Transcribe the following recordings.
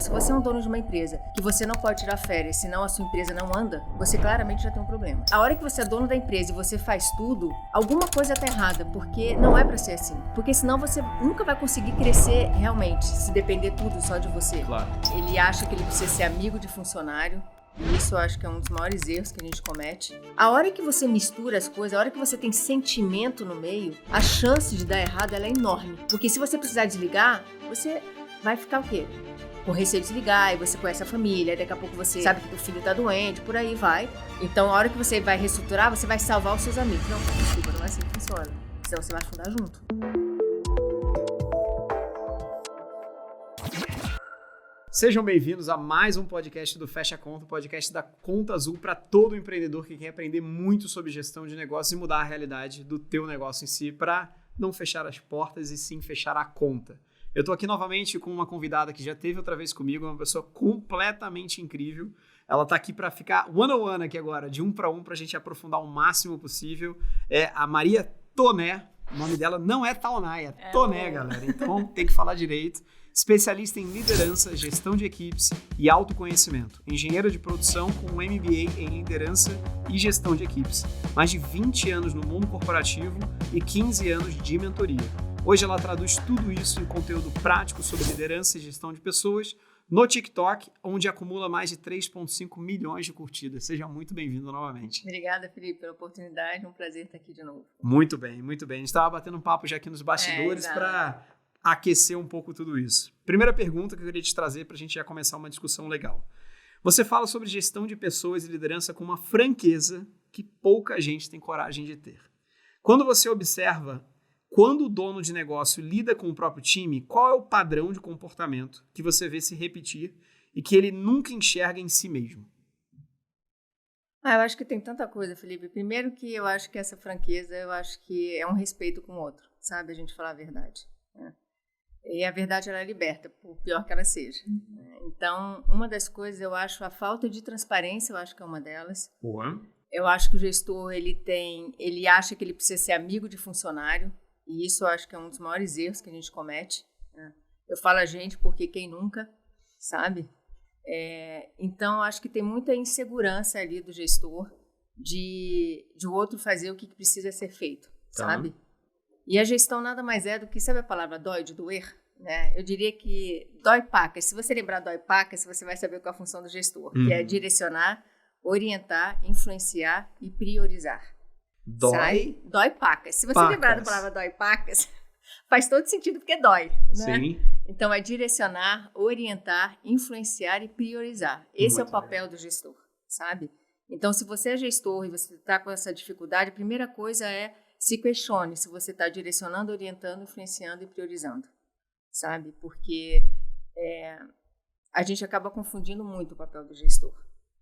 se você é um dono de uma empresa que você não pode tirar férias, senão a sua empresa não anda, você claramente já tem um problema. A hora que você é dono da empresa e você faz tudo, alguma coisa tá errada, porque não é pra ser assim. Porque senão você nunca vai conseguir crescer realmente, se depender tudo só de você. Claro. Ele acha que ele precisa ser amigo de funcionário. E isso eu acho que é um dos maiores erros que a gente comete. A hora que você mistura as coisas, a hora que você tem sentimento no meio, a chance de dar errado ela é enorme. Porque se você precisar desligar, você vai ficar o quê? Com receio de desligar, e você conhece a família, daqui a pouco você sabe que o filho tá doente, por aí vai. Então a hora que você vai reestruturar, você vai salvar os seus amigos. Não, desculpa, não é assim que funciona. Senão você vai afundar junto. Sejam bem-vindos a mais um podcast do Fecha Conta, podcast da Conta Azul para todo empreendedor que quer aprender muito sobre gestão de negócios e mudar a realidade do teu negócio em si para não fechar as portas e sim fechar a conta. Eu estou aqui novamente com uma convidada que já esteve outra vez comigo, uma pessoa completamente incrível. Ela está aqui para ficar one-on-one aqui agora, de um para a gente aprofundar o máximo possível. É a Maria Toné. O nome dela não é Taonai, é Toné, galera. Então tem que falar direito. Especialista em liderança, gestão de equipes e autoconhecimento. Engenheira de produção com um MBA em liderança e gestão de equipes. Mais de 20 anos no mundo corporativo e 15 anos de mentoria. Hoje ela traduz tudo isso em conteúdo prático sobre liderança e gestão de pessoas no TikTok, onde acumula mais de 3,5 milhões de curtidas. Seja muito bem-vindo novamente. Obrigada, Felipe, pela oportunidade. Um prazer estar aqui de novo. Muito bem, muito bem. A gente estava batendo um papo já aqui nos bastidores para aquecer um pouco tudo isso. Primeira pergunta que eu queria te trazer para a gente já começar uma discussão legal. Você fala sobre gestão de pessoas e liderança com uma franqueza que pouca gente tem coragem de ter. Quando você observa quando o dono de negócio lida com o próprio time, qual é o padrão de comportamento que você vê se repetir e que ele nunca enxerga em si mesmo? Eu acho que tem tanta coisa, Felipe. Primeiro que eu acho que essa franqueza, eu acho que é um respeito com o outro, sabe? A gente falar a verdade. Né? E a verdade, ela é liberta, por pior que ela seja. Então, uma das coisas, eu acho, a falta de transparência, eu acho que é uma delas. Boa. Eu acho que o gestor, ele acha que ele precisa ser amigo de funcionário, e isso eu acho que é um dos maiores erros que a gente comete. Né? Eu falo a gente porque quem nunca, sabe? Então, eu acho que tem muita insegurança ali do gestor de o outro fazer o que precisa ser feito, sabe? E a gestão nada mais é do que, sabe a palavra dói, de doer? Né? Eu diria que dói pacas. Se você lembrar dói pacas, você vai saber qual é a função do gestor, que é direcionar, orientar, influenciar e priorizar. Dói pacas. Se você lembrar da palavra dói pacas, faz todo sentido porque dói. Né? Sim. Então, é direcionar, orientar, influenciar e priorizar. Esse é o papel do gestor, sabe? Então, se você é gestor e você está com essa dificuldade, a primeira coisa é se questione se você está direcionando, orientando, influenciando e priorizando, sabe? Porque a gente acaba confundindo muito o papel do gestor,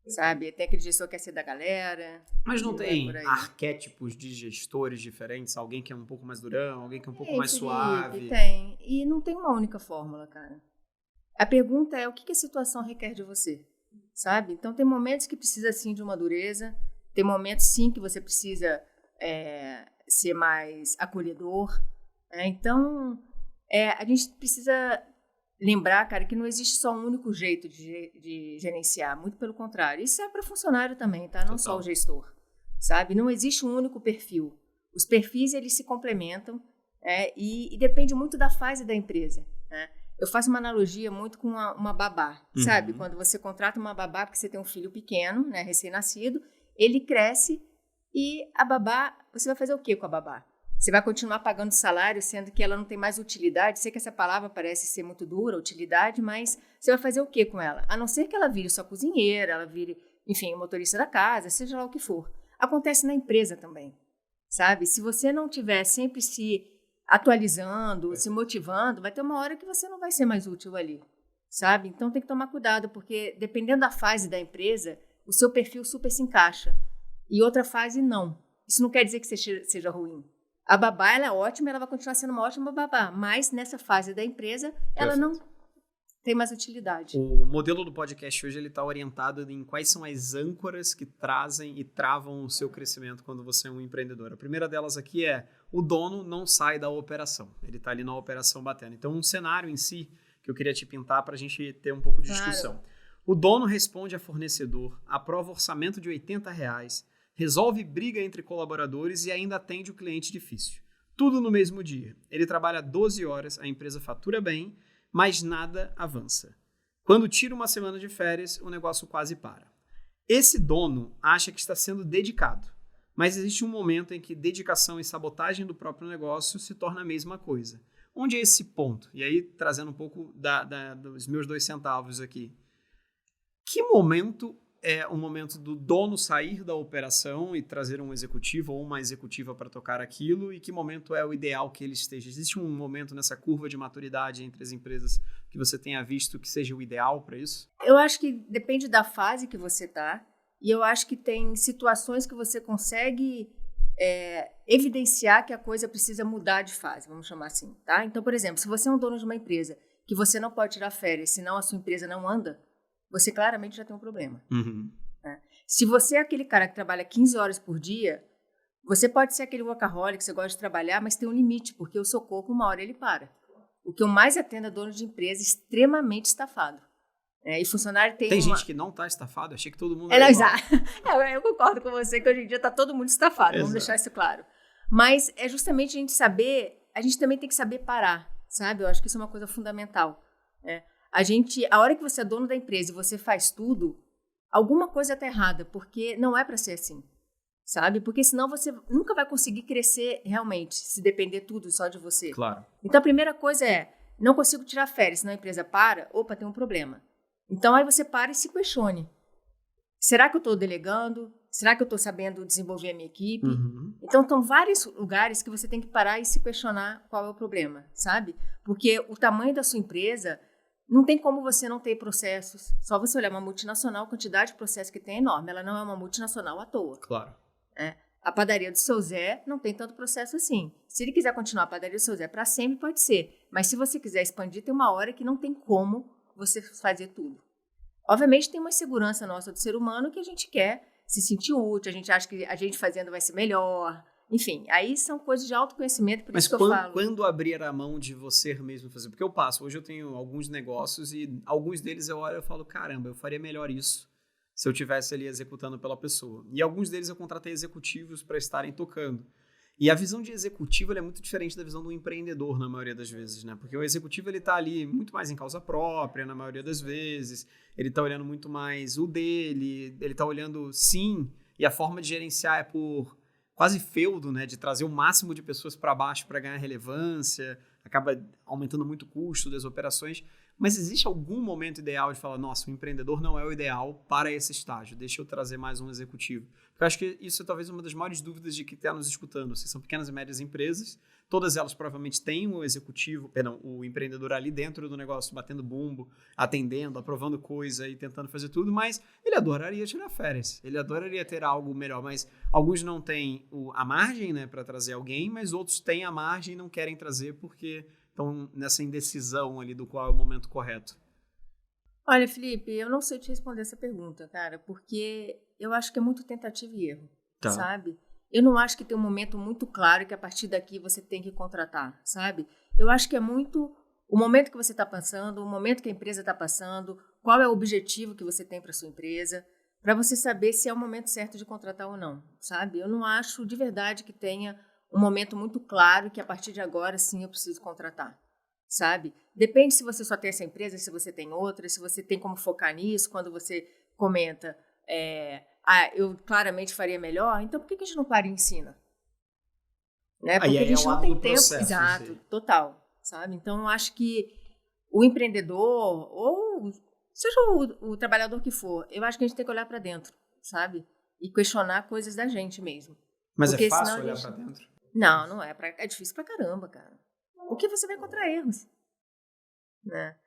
sabe? Tem aquele gestor que quer ser da galera. Mas não tem arquétipos de gestores diferentes? Alguém que é um pouco mais durão, alguém que é um pouco mais suave? Tem. E não tem uma única fórmula, cara. A pergunta é o que a situação requer de você, sabe? Então, tem momentos que precisa, sim, de uma dureza. Tem momentos, sim, que você precisa ser mais acolhedor. Então, a gente precisa lembrar, cara, que não existe só um único jeito de gerenciar. Muito pelo contrário. Isso é para funcionário também, tá? Não só o gestor, sabe? Não existe um único perfil. Os perfis, eles se complementam e depende muito da fase da empresa. Né? Eu faço uma analogia muito com uma babá, sabe? Quando você contrata uma babá porque você tem um filho pequeno, né, recém-nascido, ele cresce e a babá, você vai fazer o quê com a babá? Você vai continuar pagando salário, sendo que ela não tem mais utilidade? Sei que essa palavra parece ser muito dura, utilidade, mas você vai fazer o quê com ela? A não ser que ela vire sua cozinheira, ela vire, enfim, motorista da casa, seja lá o que for. Acontece na empresa também, sabe? Se você não estiver sempre se atualizando, se motivando, vai ter uma hora que você não vai ser mais útil ali, sabe? Então tem que tomar cuidado, porque dependendo da fase da empresa, o seu perfil super se encaixa. E outra fase, não. Isso não quer dizer que seja ruim. A babá, ela é ótima, ela vai continuar sendo uma ótima babá, mas nessa fase da empresa, ela não tem mais utilidade. O modelo do podcast hoje ele está orientado em quais são as âncoras que trazem e travam o seu crescimento quando você é um empreendedor. A primeira delas aqui é o dono não sai da operação. Ele está ali na operação batendo. Então, um cenário em si que eu queria te pintar para a gente ter um pouco de Claro. discussão. O dono responde a fornecedor, aprova orçamento de R$80, resolve briga entre colaboradores e ainda atende o cliente difícil. Tudo no mesmo dia. Ele trabalha 12 horas, a empresa fatura bem, mas nada avança. Quando tira uma semana de férias, o negócio quase para. Esse dono acha que está sendo dedicado, mas existe um momento em que dedicação e sabotagem do próprio negócio se torna a mesma coisa. Onde é esse ponto? E aí, trazendo um pouco dos meus 2 centavos aqui. Que momento é o momento do dono sair da operação e trazer um executivo ou uma executiva para tocar aquilo? E que momento é o ideal que ele esteja? Existe um momento nessa curva de maturidade entre as empresas que você tenha visto que seja o ideal para isso? Eu acho que depende da fase que você está. E eu acho que tem situações que você consegue evidenciar que a coisa precisa mudar de fase, vamos chamar assim, tá? Então, por exemplo, se você é um dono de uma empresa que você não pode tirar férias, senão a sua empresa não anda, você claramente já tem um problema. Uhum. Né? Se você é aquele cara que trabalha 15 horas por dia, você pode ser aquele workaholic, você gosta de trabalhar, mas tem um limite, porque o seu corpo, uma hora ele para. O que eu mais atendo é dono de empresa extremamente estafado. E funcionário tem gente que não está estafado? Achei que todo mundo eu concordo com você que hoje em dia está todo mundo estafado, vamos deixar isso claro. Mas é justamente a gente também tem que saber parar, sabe? Eu acho que isso é uma coisa fundamental. A hora que você é dono da empresa e você faz tudo, alguma coisa está errada, porque não é para ser assim, sabe? Porque senão você nunca vai conseguir crescer realmente, se depender tudo só de você. Claro. Então a primeira coisa não consigo tirar férias, senão a empresa para, tem um problema. Então, aí você para e se questione. Será que eu estou delegando? Será que eu estou sabendo desenvolver a minha equipe? Uhum. Então, estão vários lugares que você tem que parar e se questionar qual é o problema, sabe? Porque o tamanho da sua empresa, não tem como você não ter processos. Só você olhar uma multinacional, a quantidade de processos que tem é enorme. Ela não é uma multinacional à toa. Claro. A padaria do seu Zé não tem tanto processo assim. Se ele quiser continuar a padaria do seu Zé para sempre, pode ser. Mas se você quiser expandir, tem uma hora que não tem como você fazer tudo. Obviamente tem uma insegurança nossa do ser humano que a gente quer se sentir útil, a gente acha que a gente fazendo vai ser melhor. Enfim, aí são coisas de autoconhecimento, por isso que eu falo. Quando abrir a mão de você mesmo fazer? Porque hoje eu tenho alguns negócios e alguns deles eu olho e falo, caramba, eu faria melhor isso se eu estivesse ali executando pela pessoa. E alguns deles eu contratei executivos para estarem tocando. E a visão de executivo é muito diferente da visão do empreendedor na maioria das vezes, né? Porque o executivo ele está ali muito mais em causa própria na maioria das vezes, ele está olhando muito mais o dele, ele está olhando sim, e a forma de gerenciar é por quase feudo, né? De trazer o máximo de pessoas para baixo para ganhar relevância, acaba aumentando muito o custo das operações. Mas existe algum momento ideal de falar, nossa, o empreendedor não é o ideal para esse estágio, deixa eu trazer mais um executivo? Porque eu acho que isso é talvez uma das maiores dúvidas de quem está nos escutando. Se são pequenas e médias empresas, todas elas provavelmente têm o empreendedor ali dentro do negócio, batendo bumbo, atendendo, aprovando coisa e tentando fazer tudo, mas ele adoraria tirar férias, ele adoraria ter algo melhor, mas alguns não têm a margem, né, para trazer alguém, mas outros têm a margem e não querem trazer porque estão nessa indecisão ali do qual é o momento correto. Olha, Felipe, eu não sei te responder essa pergunta, cara, porque eu acho que é muito tentativa e erro, sabe? Eu não acho que tem um momento muito claro que a partir daqui você tem que contratar, sabe? Eu acho que é muito o momento que você está passando, o momento que a empresa está passando, qual é o objetivo que você tem para sua empresa, para você saber se é o momento certo de contratar ou não, sabe? Eu não acho de verdade que tenha um momento muito claro que a partir de agora sim eu preciso contratar, sabe? Depende se você só tem essa empresa, se você tem outra, se você tem como focar nisso, quando você comenta, eu claramente faria melhor, então por que a gente não para e ensina? Né? Porque a gente não tem tempo. Exato, total, sabe? Então eu acho que o empreendedor, ou seja o trabalhador que for, eu acho que a gente tem que olhar para dentro, sabe? E questionar coisas da gente mesmo. Mas é fácil olhar para dentro? Não é. É difícil pra caramba, cara. Porque você vai encontrar erros. Né?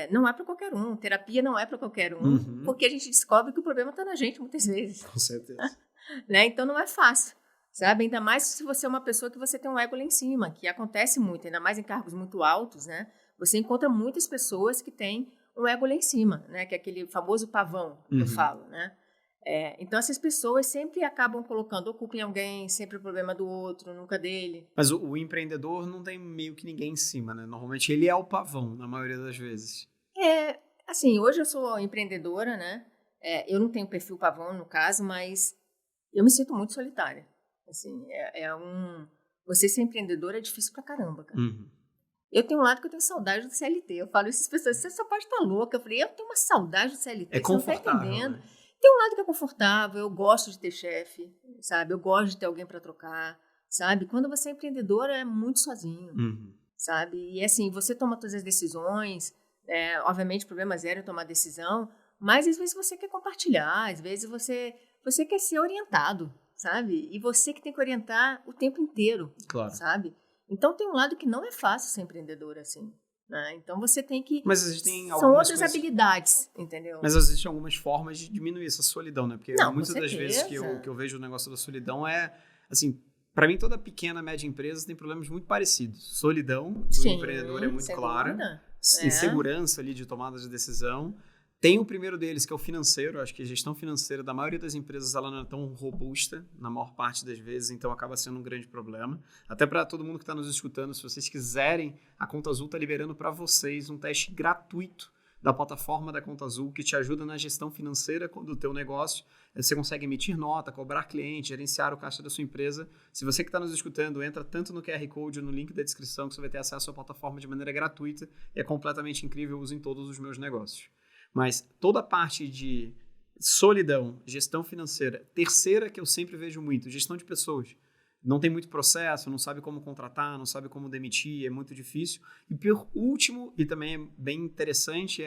Não é para qualquer um. Terapia não é para qualquer um. Porque a gente descobre que o problema está na gente muitas vezes. Com certeza. Né? Então não é fácil. Sabe? Ainda mais se você é uma pessoa que você tem um ego lá em cima, que acontece muito, ainda mais em cargos muito altos, né? Você encontra muitas pessoas que têm um ego lá em cima, né? Que é aquele famoso pavão que eu falo, né? Então, essas pessoas sempre acabam colocando ou culpa em alguém, sempre o problema do outro, nunca dele. Mas o empreendedor não tem meio que ninguém em cima, né? Normalmente ele é o pavão, na maioria das vezes. Assim, hoje eu sou empreendedora, né? Eu não tenho perfil pavão, no caso, mas eu me sinto muito solitária. Assim, você ser empreendedora é difícil pra caramba, cara. Eu tenho um lado que eu tenho saudade do CLT. Eu falo isso, as pessoas, você só pode estar louca. Eu falei, eu tenho uma saudade do CLT, É você não tá confortável, entendendo. né? Tem um lado que é confortável, eu gosto de ter chefe, sabe? Eu gosto de ter alguém para trocar, sabe? Quando você é empreendedora, é muito sozinho, sabe? E assim, você toma todas as decisões, obviamente, problema zero em tomar decisão, mas às vezes você quer compartilhar, às vezes você quer ser orientado, sabe? E você que tem que orientar o tempo inteiro, Claro. sabe? Então, tem um lado que não é fácil ser empreendedora, assim. Né? Então, você tem que... Mas existem são outras habilidades, entendeu? Mas existem algumas formas de diminuir essa solidão, né? Porque Não, muitas das vezes que eu vejo o negócio da solidão assim, para mim toda pequena, média empresa tem problemas muito parecidos. Solidão do empreendedor é muito clara. Insegurança ali de tomada de decisão. Tem o primeiro deles, que é o financeiro. Acho que a gestão financeira da maioria das empresas ela não é tão robusta, na maior parte das vezes, então acaba sendo um grande problema. Até para todo mundo que está nos escutando, se vocês quiserem, a Conta Azul está liberando para vocês um teste gratuito da plataforma da Conta Azul, que te ajuda na gestão financeira do teu negócio. Você consegue emitir nota, cobrar cliente, gerenciar o caixa da sua empresa. Se você que está nos escutando, entra tanto no QR Code ou no link da descrição, que você vai ter acesso à plataforma de maneira gratuita. E é completamente incrível, eu uso em todos os meus negócios. Mas toda a parte de solidão, gestão financeira, terceira que eu sempre vejo muito, gestão de pessoas. Não tem muito processo, não sabe como contratar, não sabe como demitir, é muito difícil. E por último, e também é bem interessante,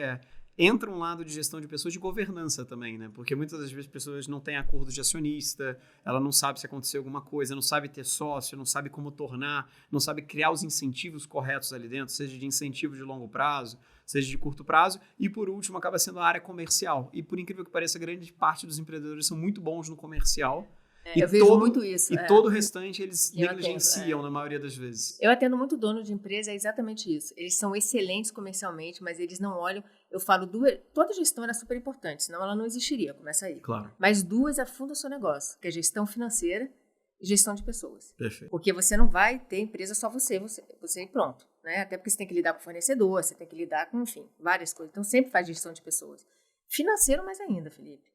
entra um lado de gestão de pessoas de governança também, né? Porque muitas das vezes as pessoas não têm acordo de acionista, ela não sabe se aconteceu alguma coisa, não sabe ter sócio, não sabe como tornar, não sabe criar os incentivos corretos ali dentro, seja de incentivo de longo prazo, seja de curto prazo, e por último acaba sendo a área comercial. E por incrível que pareça, grande parte dos empreendedores são muito bons no comercial. Eu vejo muito isso. E todo o restante eles negligenciam na maioria das vezes. Eu atendo muito dono de empresa, é exatamente isso. Eles são excelentes comercialmente, mas eles não olham... Eu falo toda gestão era super importante, senão ela não existiria, começa aí. Claro. Mas duas afundam o seu negócio, que é gestão financeira e gestão de pessoas. Perfeito. Porque você não vai ter empresa só você e pronto. Né? Até porque você tem que lidar com o fornecedor, você tem que lidar com, enfim, várias coisas. Então, sempre faz gestão de pessoas. Financeiro mais ainda, Felipe.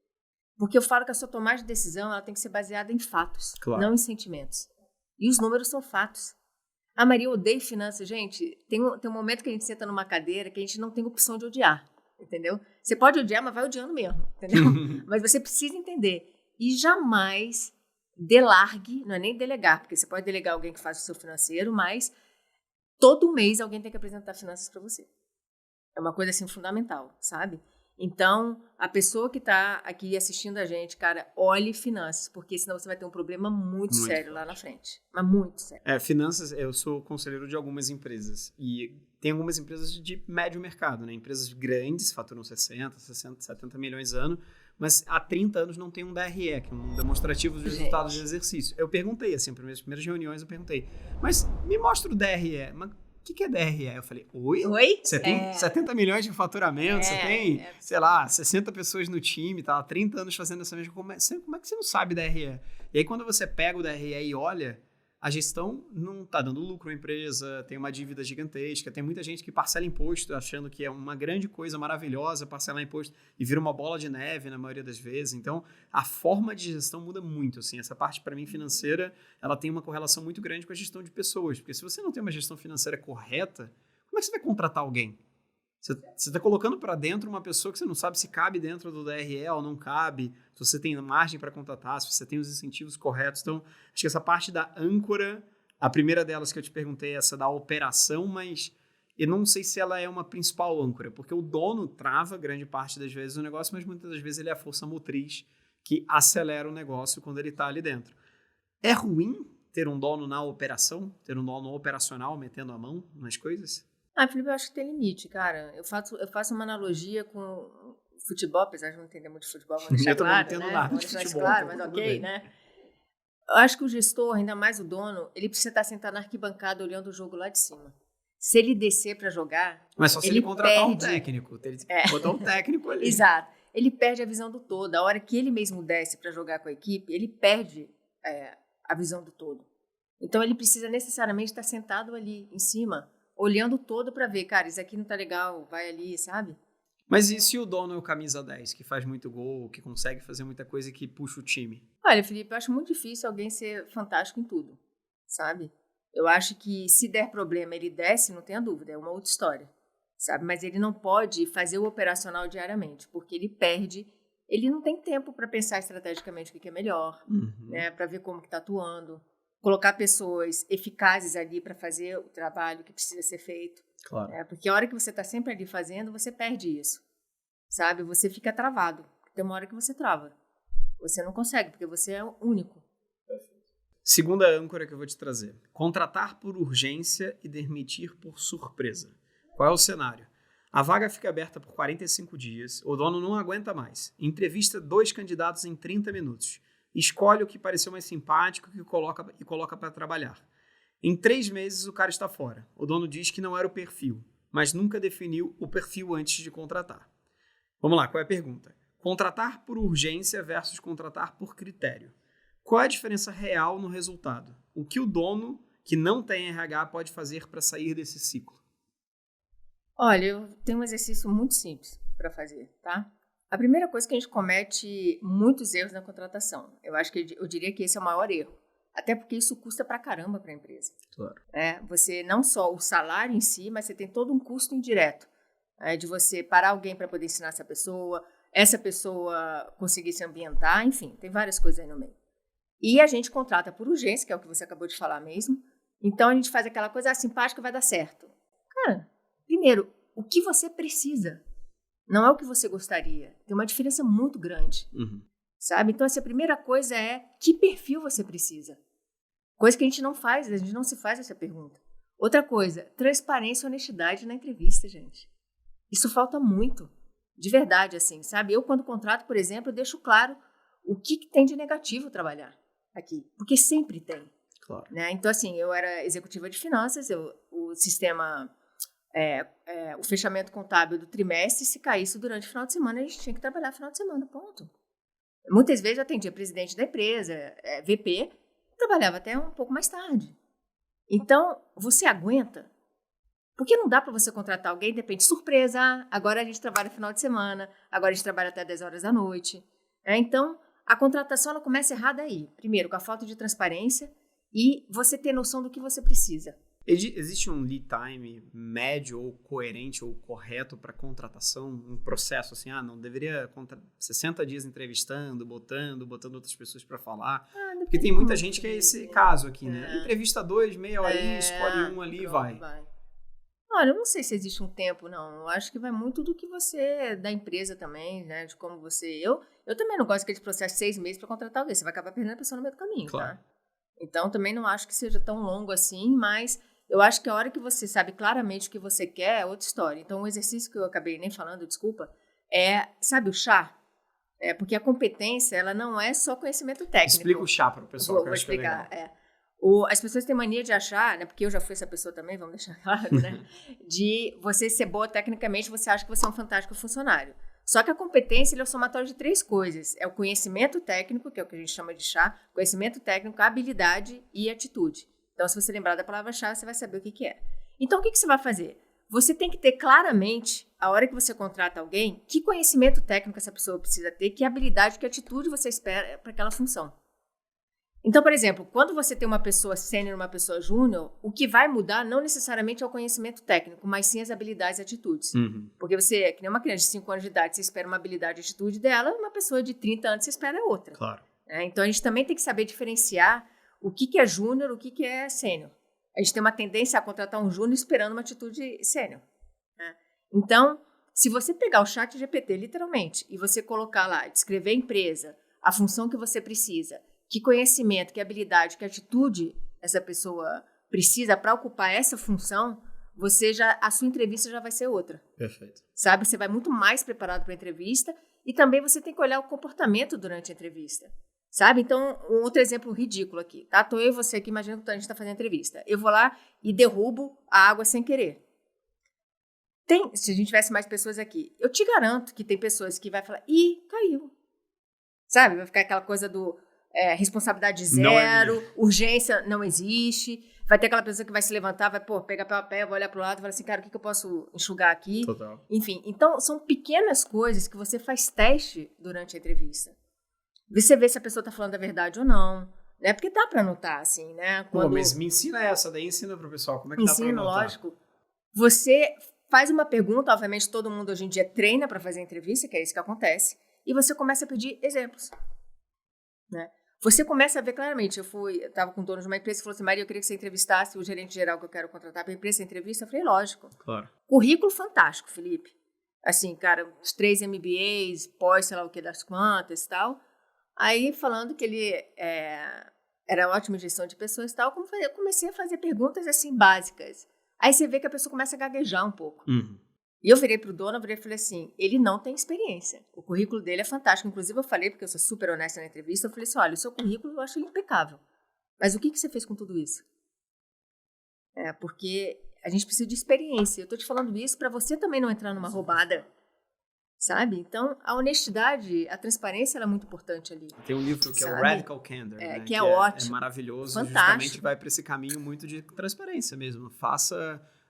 Porque eu falo que a sua tomada de decisão ela tem que ser baseada em fatos, não em sentimentos. E os números são fatos. A Maria, eu odeio finanças. Gente, tem um momento que a gente senta numa cadeira que a gente não tem opção de odiar, entendeu? Você pode odiar, mas vai odiando mesmo, entendeu? Mas você precisa entender. E jamais delargue, não é nem delegar, porque você pode delegar alguém que faz o seu financeiro, mas todo mês alguém tem que apresentar finanças para você. É uma coisa assim fundamental, sabe? Então, a pessoa que está aqui assistindo a gente, cara, olhe finanças, porque senão você vai ter um problema muito sério lá na frente. Mas muito sério. Finanças, eu sou conselheiro de algumas empresas. E tem algumas empresas de médio mercado, né? Empresas grandes, faturam 60, 70 milhões ano, mas há 30 anos não tem um DRE, que é um demonstrativo de resultados de exercício. Eu perguntei, assim, nas primeiras reuniões eu perguntei, mas me mostra o DRE, mas o que é DRE? Eu falei, oi? Você tem 70 milhões de faturamento, você tem, sei lá, 60 pessoas no time, tá há 30 anos fazendo essa mesma coisa. Como é que você não sabe DRE? E aí, quando você pega o DRE e olha, a gestão não está dando lucro à empresa, tem uma dívida gigantesca, tem muita gente que parcela imposto achando que é uma grande coisa maravilhosa parcelar imposto e vira uma bola de neve na maioria das vezes. Então, a forma de gestão muda muito. Assim. Essa parte, para mim, financeira, ela tem uma correlação muito grande com a gestão de pessoas. Porque se você não tem uma gestão financeira correta, como é que você vai contratar alguém? Você está colocando para dentro uma pessoa que você não sabe se cabe dentro do DRE ou não cabe, se você tem margem para contratar, se você tem os incentivos corretos. Então, acho que essa parte da âncora, a primeira delas que eu te perguntei é essa da operação, mas eu não sei se ela é uma principal âncora, porque o dono trava grande parte das vezes o negócio, mas muitas das vezes ele é a força motriz que acelera o negócio quando ele está ali dentro. É ruim ter um dono na operação, ter um dono operacional metendo a mão nas coisas? Felipe, eu acho que tem limite, cara. Eu faço uma analogia com futebol, apesar de não entender muito de futebol, vamos deixar claro, né? Nada de futebol, claro, mas ok, né? Eu acho que o gestor, ainda mais o dono, ele precisa estar sentado na arquibancada olhando o jogo lá de cima. Se ele descer para jogar, mas só se ele contratar um técnico, botar um técnico ali. Exato. ele perde a visão do todo. A hora que ele mesmo desce para jogar com a equipe, ele perde a visão do todo. Então, ele precisa necessariamente estar sentado ali em cima, olhando o todo para ver, cara, isso aqui não tá legal, vai ali, sabe? Mas e se o dono é o camisa 10, que faz muito gol, que consegue fazer muita coisa e que puxa o time? Olha, Felipe, eu acho muito difícil alguém ser fantástico em tudo, sabe? Eu acho que se der problema, ele desce, não tenha dúvida, é uma outra história, sabe? Mas ele não pode fazer o operacional diariamente, porque ele perde, ele não tem tempo para pensar estrategicamente o que é melhor, né? Para ver como que está atuando, colocar pessoas eficazes ali para fazer o trabalho que precisa ser feito. Claro. Porque a hora que você está sempre ali fazendo, você perde isso, sabe? Você fica travado, tem uma hora que você trava. Você não consegue, porque você é único. Segunda âncora que eu vou te trazer. Contratar por urgência e demitir por surpresa. Qual é o cenário? A vaga fica aberta por 45 dias, o dono não aguenta mais. Entrevista 2 candidatos em 30 minutos. Escolhe o que pareceu mais simpático e coloca para trabalhar. Em 3 meses o cara está fora. O dono diz que não era o perfil, mas nunca definiu o perfil antes de contratar. Vamos lá, qual é a pergunta? Contratar por urgência versus contratar por critério. Qual é a diferença real no resultado? O que o dono que não tem RH pode fazer para sair desse ciclo? Olha, eu tenho um exercício muito simples para fazer, tá? A primeira coisa é que a gente comete muitos erros na contratação. Eu acho que eu diria que esse é o maior erro. Até porque isso custa pra caramba para a empresa. Claro. Você não só o salário em si, mas você tem todo um custo indireto. De você parar alguém para poder ensinar essa pessoa conseguir se ambientar, enfim, tem várias coisas aí no meio. E a gente contrata por urgência, que é o que você acabou de falar mesmo. Então, a gente faz aquela coisa simpática, vai dar certo. Cara, primeiro, o que você precisa não é o que você gostaria. Tem uma diferença muito grande, sabe? Então, essa primeira coisa é que perfil você precisa. Coisa que a gente não faz, a gente não se faz essa pergunta. Outra coisa, transparência e honestidade na entrevista, gente. Isso falta muito, de verdade, assim, sabe? Eu, quando contrato, por exemplo, eu deixo claro o que tem de negativo trabalhar aqui, porque sempre tem. Claro. Né? Então, assim, eu era executiva de finanças, o sistema, o fechamento contábil do trimestre, se caísse durante o final de semana, a gente tinha que trabalhar no final de semana, ponto. Muitas vezes eu atendia presidente da empresa, VP, trabalhava até um pouco mais tarde. Então, você aguenta? Porque não dá para você contratar alguém, depende, surpresa, agora a gente trabalha no final de semana, agora a gente trabalha até 10 horas da noite. Então, a contratação ela começa errada aí. Primeiro, com a falta de transparência e você ter noção do que você precisa. Existe um lead time médio ou coerente ou correto para contratação? Um processo assim, não deveria 60 dias entrevistando, botando outras pessoas para falar? Porque tem muita gente que é esse caso aqui, né? Entrevista 2, meia horinha, escolhe um ali e vai. Olha, eu não sei se existe um tempo, não. Eu acho que vai muito do que você, da empresa também, né? De como você... Eu também não gosto daquele processo de 6 meses para contratar alguém. Você vai acabar perdendo a pessoa no meio do caminho, claro. Tá? Então, também não acho que seja tão longo assim, mas eu acho que a hora que você sabe claramente o que você quer é outra história. Então, um exercício que eu acabei nem falando, desculpa, sabe o chá? Porque a competência, ela não é só conhecimento técnico. Explica o chá para o pessoal, que eu acho que é legal. As pessoas têm mania de achar, né, porque eu já fui essa pessoa também, vamos deixar claro, né, de você ser boa tecnicamente, você acha que você é um fantástico funcionário. Só que a competência é o somatório de 3 coisas. É o conhecimento técnico, que é o que a gente chama de chá, conhecimento técnico, habilidade e atitude. Então, se você lembrar da palavra-chave, você vai saber o que é. Então, o que você vai fazer? Você tem que ter claramente, a hora que você contrata alguém, que conhecimento técnico essa pessoa precisa ter, que habilidade, que atitude você espera para aquela função. Então, por exemplo, quando você tem uma pessoa sênior e uma pessoa júnior, o que vai mudar não necessariamente é o conhecimento técnico, mas sim as habilidades e atitudes. Porque você, que nem uma criança de 5 anos de idade, você espera uma habilidade e atitude dela, uma pessoa de 30 anos você espera outra. Claro. Então, a gente também tem que saber diferenciar o que é júnior, o que é sênior. A gente tem uma tendência a contratar um júnior esperando uma atitude sênior. Então, se você pegar o chat GPT, literalmente, e você colocar lá, descrever a empresa, a função que você precisa, que conhecimento, que habilidade, que atitude essa pessoa precisa para ocupar essa função, a sua entrevista já vai ser outra. Perfeito. Sabe? Você vai muito mais preparado para a entrevista e também você tem que olhar o comportamento durante a entrevista. Sabe? Então, um outro exemplo ridículo aqui, tá? Tô eu e você aqui, imagina que a gente está fazendo entrevista. Eu vou lá e derrubo a água sem querer. Se a gente tivesse mais pessoas aqui, eu te garanto que tem pessoas que vai falar, caiu. Sabe? Vai ficar aquela coisa do responsabilidade zero, urgência não existe. Vai ter aquela pessoa que vai se levantar, vai pegar papel, vai olhar pro lado e falar assim, cara, o que eu posso enxugar aqui? Total. Enfim, então são pequenas coisas que você faz teste durante a entrevista. Você vê se a pessoa tá falando a verdade ou não. Né? Porque dá pra notar, assim, né? Pô, mas me ensina essa, daí ensina pro pessoal. Como é que dá pra notar? Lógico. Você faz uma pergunta, obviamente todo mundo hoje em dia treina pra fazer entrevista, que é isso que acontece, e você começa a pedir exemplos. Né? Você começa a ver claramente, eu estava com o dono de uma empresa e falou assim, Maria, eu queria que você entrevistasse o gerente geral que eu quero contratar para a empresa, entrevista. Eu falei, lógico. Claro. Currículo fantástico, Felipe. Assim, cara, os 3 MBAs, pós, sei lá o que, das quantas e tal. Aí, falando que ele era ótimo em gestão de pessoas e tal, eu comecei a fazer perguntas, assim, básicas. Aí você vê que a pessoa começa a gaguejar um pouco. Uhum. E eu virei pro dono e falei assim, ele não tem experiência. O currículo dele é fantástico. Inclusive, eu falei, porque eu sou super honesta na entrevista, eu falei assim, olha, o seu currículo eu acho ele impecável. Mas o que você fez com tudo isso? Porque a gente precisa de experiência. Eu tô te falando isso para você também não entrar numa roubada. Sabe? Então, a honestidade, a transparência, ela é muito importante ali. Tem um livro que é o Radical Candor, né? Que é ótimo. É maravilhoso. Fantástico. Justamente vai para esse caminho muito de transparência mesmo.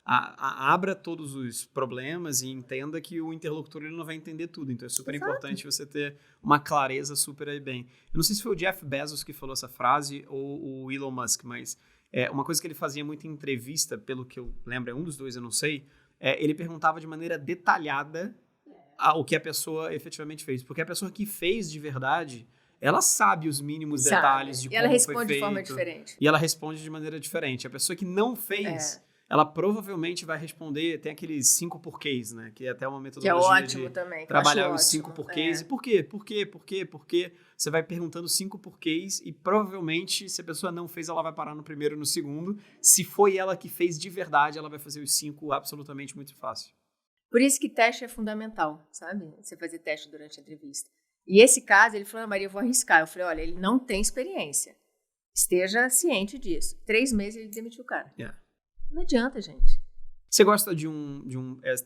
Abra todos os problemas e entenda que o interlocutor ele não vai entender tudo. Então é super importante você ter uma clareza super aí bem. Eu não sei se foi o Jeff Bezos que falou essa frase ou o Elon Musk, mas uma coisa que ele fazia muito em entrevista, pelo que eu lembro, é um dos dois, eu não sei, ele perguntava de maneira detalhada o que a pessoa efetivamente fez. Porque a pessoa que fez de verdade, ela sabe os mínimos detalhes de como foi feito. E ela responde de forma diferente. E ela responde de maneira diferente. A pessoa que não fez... ela provavelmente vai responder, tem aqueles 5 porquês, né? Que é até uma metodologia que é ótimo também, trabalhar os 5 porquês. E por quê? Por quê? Por quê? Por quê? Você vai perguntando 5 porquês e provavelmente, se a pessoa não fez, ela vai parar no primeiro e no segundo. Se foi ela que fez de verdade, ela vai fazer os 5 absolutamente muito fácil. Por isso que teste é fundamental, sabe? Você fazer teste durante a entrevista. E esse caso, ele falou, Maria, eu vou arriscar. Eu falei, olha, ele não tem experiência. Esteja ciente disso. 3 meses ele demitiu o cara. Não adianta, gente. Você gosta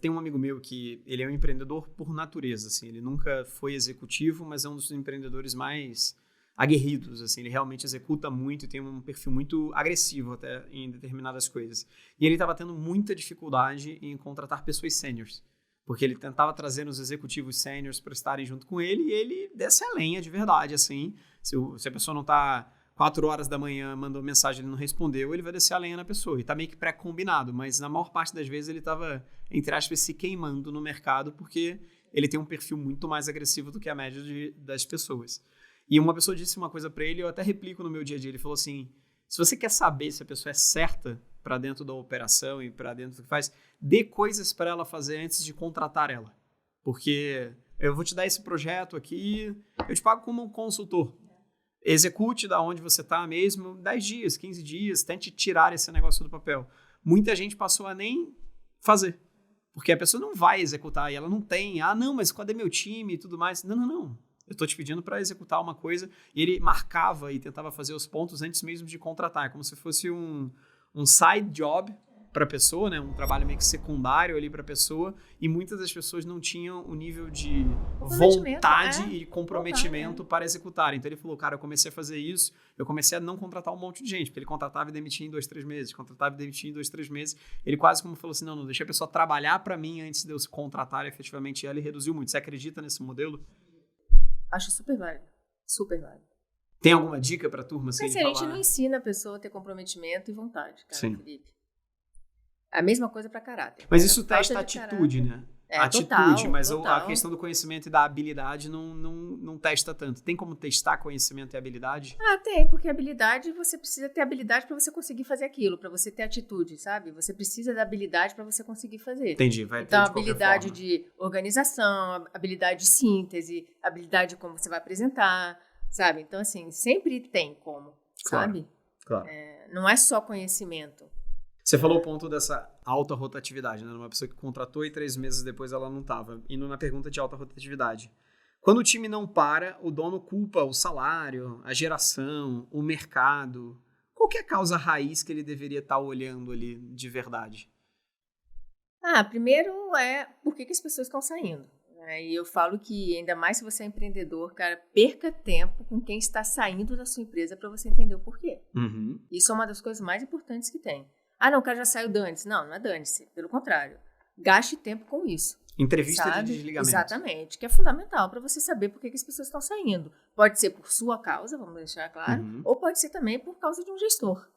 tem um amigo meu que ele é um empreendedor por natureza, assim. Ele nunca foi executivo, mas é um dos empreendedores mais aguerridos, assim. Ele realmente executa muito e tem um perfil muito agressivo até em determinadas coisas. E ele estava tendo muita dificuldade em contratar pessoas sêniors, porque ele tentava trazer os executivos sêniors para estarem junto com ele e ele desce a lenha de verdade, assim. Se a pessoa não está 4 horas da manhã, mandou mensagem, ele não respondeu, ele vai descer a lenha na pessoa. E tá meio que pré-combinado, mas na maior parte das vezes ele estava, entre aspas, se queimando no mercado porque ele tem um perfil muito mais agressivo do que a média das pessoas. E uma pessoa disse uma coisa para ele, eu até replico no meu dia a dia, ele falou assim, se você quer saber se a pessoa é certa para dentro da operação e para dentro do que faz, dê coisas para ela fazer antes de contratar ela. Porque eu vou te dar esse projeto aqui, eu te pago como um consultor. Execute da onde você está mesmo, 10 dias, 15 dias, tente tirar esse negócio do papel. Muita gente passou a nem fazer, porque a pessoa não vai executar e ela não tem, não, mas cadê meu time e tudo mais? Não. Eu estou te pedindo para executar uma coisa e ele marcava e tentava fazer os pontos antes mesmo de contratar, como se fosse um side job para a pessoa, né? Um trabalho meio que secundário ali para a pessoa, e muitas das pessoas não tinham o nível de vontade e comprometimento para executar. Então ele falou, cara, eu comecei a fazer isso, eu comecei a não contratar um monte de gente, porque ele contratava e demitia em 2, 3 meses, contratava e demitia em 2, 3 meses. Ele quase como falou assim, não, deixa a pessoa trabalhar para mim antes de eu contratar efetivamente ela, e reduziu muito. Você acredita nesse modelo? Acho super válido. Super válido. Tem alguma dica pra turma? Assim, mas a gente não ensina a pessoa a ter comprometimento e vontade, cara, Sim. Felipe. A mesma coisa pra caráter. Mas isso testa a atitude, né? Atitude, mas total. A questão do conhecimento e da habilidade não testa tanto. Tem como testar conhecimento e habilidade? Tem, porque habilidade, você precisa ter habilidade para você conseguir fazer aquilo, para você ter atitude, sabe? Você precisa da habilidade para você conseguir fazer. Entendi, vai ter então, de qualquer habilidade forma. de organização, habilidade de síntese, habilidade de como você vai apresentar, sabe? Então, assim, sempre tem como, sabe? Claro. Não é só conhecimento. Você falou o ponto dessa alta rotatividade, né? Uma pessoa que contratou e 3 meses depois ela não estava. Indo na pergunta de alta rotatividade. Quando o time não para, o dono culpa o salário, a geração, o mercado. Qual que é a causa raiz que ele deveria estar olhando ali de verdade? Primeiro por que as pessoas estão saindo. E eu falo que, ainda mais se você é empreendedor, cara, perca tempo com quem está saindo da sua empresa para você entender o porquê. Uhum. Isso é uma das coisas mais importantes que tem. Não, o cara já saiu, dane-se. Não é dane-se. Pelo contrário. Gaste tempo com isso. Entrevista sabe? de desligamento. Exatamente. Que é fundamental para você saber por que as pessoas estão saindo. Pode ser por sua causa, vamos deixar claro, ou pode ser também por causa de um gestor.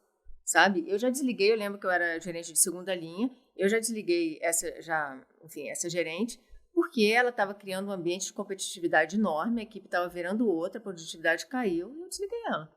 Sabe? Eu já desliguei, eu lembro que eu era gerente de segunda linha, eu já desliguei essa gerente, porque ela estava criando um ambiente de competitividade enorme, a equipe estava virando outra, a produtividade caiu e eu desliguei ela.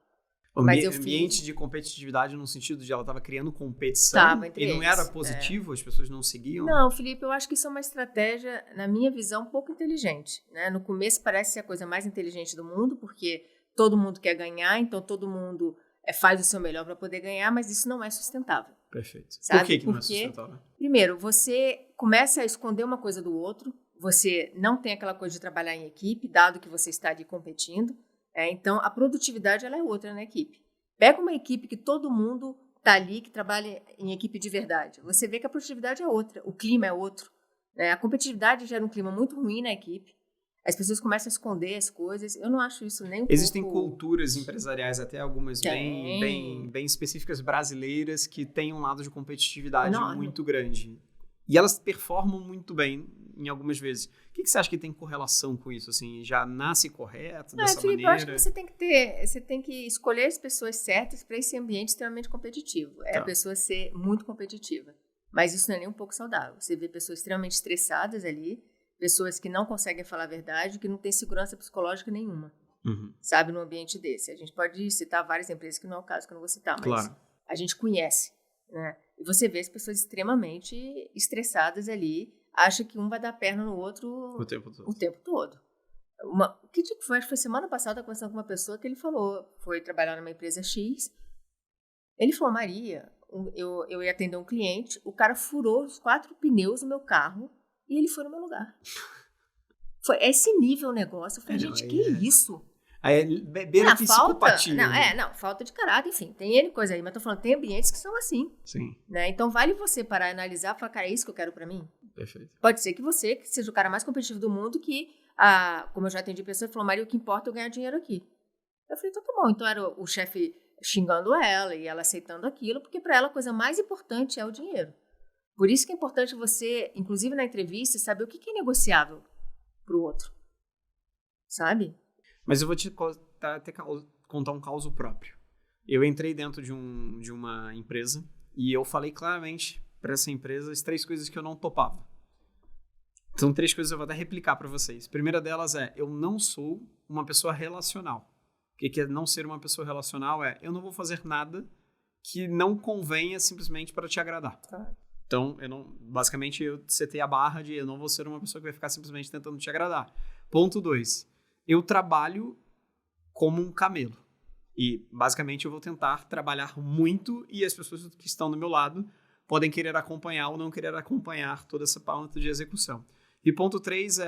Ambiente de competitividade no sentido de ela estava criando competição e não era positivo, as pessoas não seguiam? Não, Felipe, eu acho que isso é uma estratégia, na minha visão, um pouco inteligente. Né? No começo parece ser a coisa mais inteligente do mundo, porque todo mundo quer ganhar, então todo mundo faz o seu melhor para poder ganhar, mas isso não é sustentável. Perfeito. Sabe? Por que não é sustentável? Primeiro, você começa a esconder uma coisa do outro, você não tem aquela coisa de trabalhar em equipe, dado que você está ali competindo. Então, a produtividade ela é outra na equipe. Pega uma equipe que todo mundo está ali, que trabalha em equipe de verdade. Você vê que a produtividade é outra, o clima é outro. A competitividade gera um clima muito ruim na equipe. As pessoas começam a esconder as coisas. Eu não acho isso nem um Existem pouco... culturas empresariais, até algumas bem específicas brasileiras, que têm um lado de competitividade muito grande. E elas performam muito bem em algumas vezes. O que você acha que tem correlação com isso? Assim, já nasce correto dessa Felipe, maneira? Eu acho que você tem que escolher as pessoas certas para esse ambiente extremamente competitivo. A pessoa ser muito competitiva. Mas isso não é nem um pouco saudável. Você vê pessoas extremamente estressadas ali, pessoas que não conseguem falar a verdade, que não têm segurança psicológica nenhuma. Sabe, num ambiente desse. A gente pode citar várias empresas, que não é o caso que eu não vou citar, mas a gente conhece. Né? E você vê as pessoas extremamente estressadas ali, acha que um vai dar perna no outro o tempo todo. Que dia que foi? Acho que foi semana passada, conversando com uma pessoa que ele falou, foi trabalhar numa empresa X. Ele falou, Maria, eu ia atender um cliente, o cara furou os 4 pneus do meu carro e ele foi no meu lugar. Foi esse nível o negócio. Eu falei, gente, que isso? Aí beira psicopatia. Falta de caráter, enfim, tem N coisa aí, mas tô falando, tem ambientes que são assim. Sim. Né? Então vale você parar e analisar e falar, cara, é isso que eu quero pra mim? Perfeito. Pode ser que você que seja o cara mais competitivo do mundo, que, como eu já atendi pessoas, falou, Maria, o que importa é eu ganhar dinheiro aqui. Eu falei, então tá bom. Então era o chefe xingando ela e ela aceitando aquilo, porque pra ela a coisa mais importante é o dinheiro. Por isso que é importante você, inclusive na entrevista, saber o que é negociável pro outro. Sabe? Mas eu vou te contar um caso próprio. Eu entrei dentro de uma empresa e eu falei claramente para essa empresa as 3 coisas que eu não topava. São 3 coisas que eu vou até replicar para vocês. A primeira delas eu não sou uma pessoa relacional. O que é não ser uma pessoa relacional? Eu não vou fazer nada que não convenha simplesmente para te agradar. Então, basicamente, eu setei a barra de eu não vou ser uma pessoa que vai ficar simplesmente tentando te agradar. Ponto 2. Eu trabalho como um camelo. E, basicamente, eu vou tentar trabalhar muito e as pessoas que estão do meu lado podem querer acompanhar ou não querer acompanhar toda essa parte de execução. E ponto 3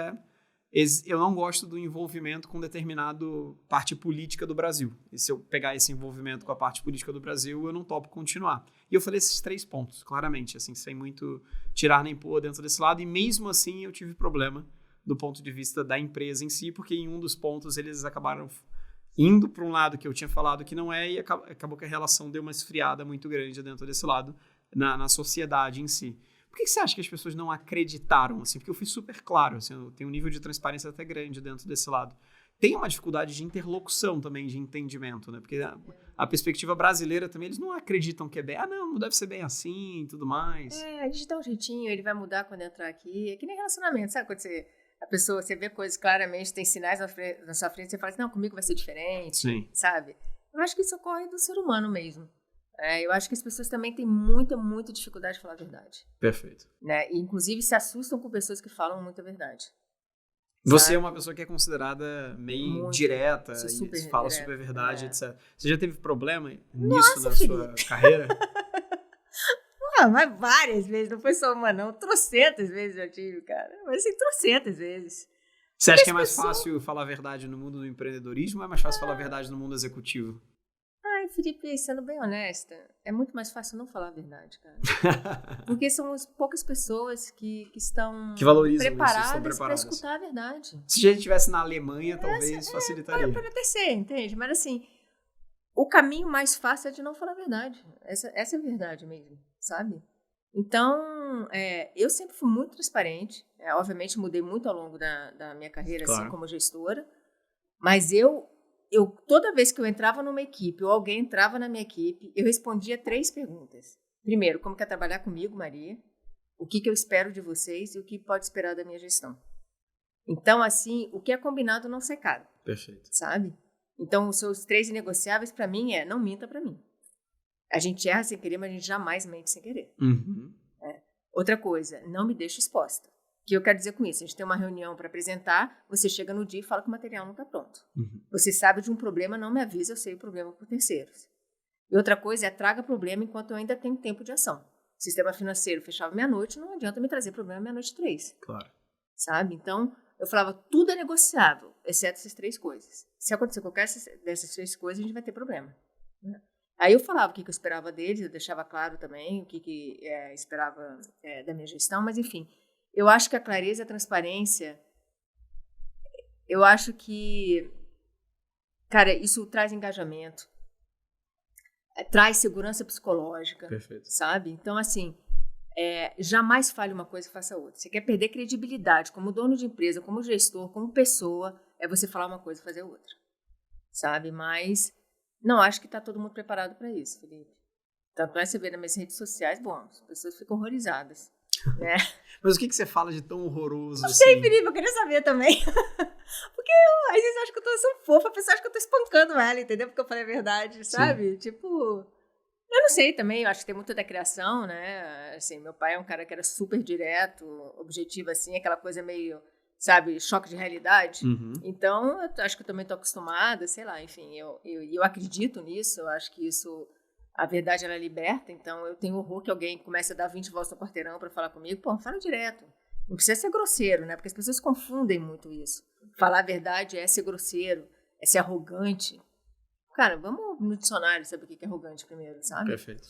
eu não gosto do envolvimento com determinado parte política do Brasil. E se eu pegar esse envolvimento com a parte política do Brasil, eu não topo continuar. E eu falei esses 3 pontos, claramente, assim, sem muito tirar nem pôr dentro desse lado. E mesmo assim, eu tive problema do ponto de vista da empresa em si, porque em um dos pontos eles acabaram indo para um lado que eu tinha falado que não e acabou que a relação deu uma esfriada muito grande dentro desse lado, na sociedade em si. Por que você acha que as pessoas não acreditaram? Assim? Porque eu fui super claro, assim, eu tenho um nível de transparência até grande dentro desse lado. Tem uma dificuldade de interlocução também, de entendimento, né? Porque a perspectiva brasileira também, eles não acreditam que é bem, não deve ser bem assim e tudo mais. A gente dá um jeitinho, ele vai mudar quando entrar aqui. É que nem relacionamento, sabe? Quando você vê coisas claramente, tem sinais na sua frente, você fala assim, não, comigo vai ser diferente, Sim. Sabe? Eu acho que isso ocorre do ser humano mesmo. Eu acho que as pessoas também têm muita, muita dificuldade de falar a verdade. Perfeito. Né? E, inclusive, se assustam com pessoas que falam muita verdade. Você sabe? É uma pessoa que é considerada meio muito direta e fala super verdade, etc. Você já teve problema nisso Nossa, na sua carreira? Mas várias vezes, não foi só uma não, trocentas vezes eu tive, cara. Mas assim, trocentas vezes. Você acha que é mais fácil falar a verdade no mundo do empreendedorismo ou é mais fácil falar a verdade no mundo executivo? Felipe, sendo bem honesta, é muito mais fácil não falar a verdade, cara. Porque são as poucas pessoas que estão que valorizam preparadas para escutar a verdade. Se a gente estivesse na Alemanha, talvez facilitaria. Pode até ser, entende? Mas assim, o caminho mais fácil é de não falar a verdade. Essa é a verdade mesmo, sabe? Então, eu sempre fui muito transparente. Obviamente, mudei muito ao longo da minha carreira, claro, assim, como gestora. Mas eu, toda vez que eu entrava numa equipe ou alguém entrava na minha equipe, eu respondia 3 perguntas. Primeiro, como quer trabalhar comigo, Maria? O que eu espero de vocês e o que pode esperar da minha gestão? Então, assim, o que é combinado não sai caro. Perfeito. Sabe? Então, os seus 3 inegociáveis, para mim, não minta para mim. A gente erra sem querer, mas a gente jamais mente sem querer. Uhum. Outra coisa, não me deixe exposta. O que eu quero dizer com isso? A gente tem uma reunião para apresentar, você chega no dia e fala que o material não está pronto. Uhum. Você sabe de um problema, não me avisa, eu sei o problema por terceiros. E outra coisa é traga problema enquanto eu ainda tenho tempo de ação. O sistema financeiro fechava meia-noite, não adianta me trazer problema meia-noite 3. Claro. Sabe? Então, eu falava, tudo é negociável, exceto essas 3 coisas. Se acontecer qualquer dessas 3 coisas, a gente vai ter problema. Aí eu falava o que eu esperava deles, eu deixava claro também o que esperava da minha gestão, mas enfim, eu acho que a clareza e a transparência, eu acho que, cara, isso traz engajamento, traz segurança psicológica. Perfeito. Sabe? Então, assim, jamais fale uma coisa e faça outra. Você quer perder credibilidade como dono de empresa, como gestor, como pessoa, é você falar uma coisa e fazer outra. Sabe? Mas não acho que está todo mundo preparado para isso, Felipe. Tanto é que você vê nas minhas redes sociais, bom, as pessoas ficam horrorizadas. Né? Mas o que você fala de tão horroroso? Não sei, Felipe, eu queria saber também. Porque às vezes eu acho que eu tô sendo fofa, a pessoa acha que eu tô espancando ela, entendeu? Porque eu falei a verdade, sabe? Sim. Tipo, eu não sei também, eu acho que tem muito da criação, né? Assim, meu pai é um cara que era super direto, objetivo, assim, aquela coisa meio, sabe, choque de realidade. Uhum. Então, eu acho que eu também tô acostumada, sei lá, enfim, eu acredito nisso, eu acho que isso, a verdade, ela liberta, então eu tenho horror que alguém comece a dar 20 voltas no quarteirão para falar comigo, pô, fala direto. Não precisa ser grosseiro, né? Porque as pessoas confundem muito isso. Falar a verdade é ser grosseiro, é ser arrogante. Cara, vamos no dicionário saber o que é arrogante primeiro, sabe? Perfeito.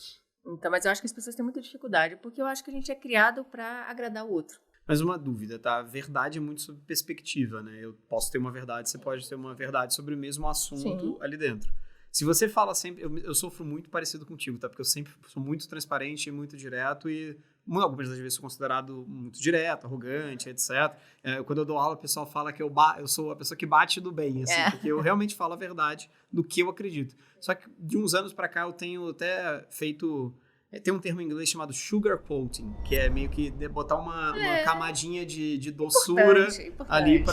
Então, mas eu acho que as pessoas têm muita dificuldade, porque eu acho que a gente é criado para agradar o outro. Mas uma dúvida, tá? A verdade é muito sobre perspectiva, né? Eu posso ter uma verdade, você pode ter uma verdade sobre o mesmo assunto. Sim. Ali dentro. Se você fala sempre... Eu sofro muito parecido contigo, tá? Porque eu sempre sou muito transparente e muito direto e algumas das vezes sou considerado muito direto, arrogante, etc. Quando eu dou aula, o pessoal fala que eu sou a pessoa que bate do bem, assim, porque eu realmente falo a verdade do que eu acredito. Só que de uns anos pra cá eu tenho até feito... Tem um termo em inglês chamado sugarcoating, que é meio que botar uma camadinha de doçura importante. Ali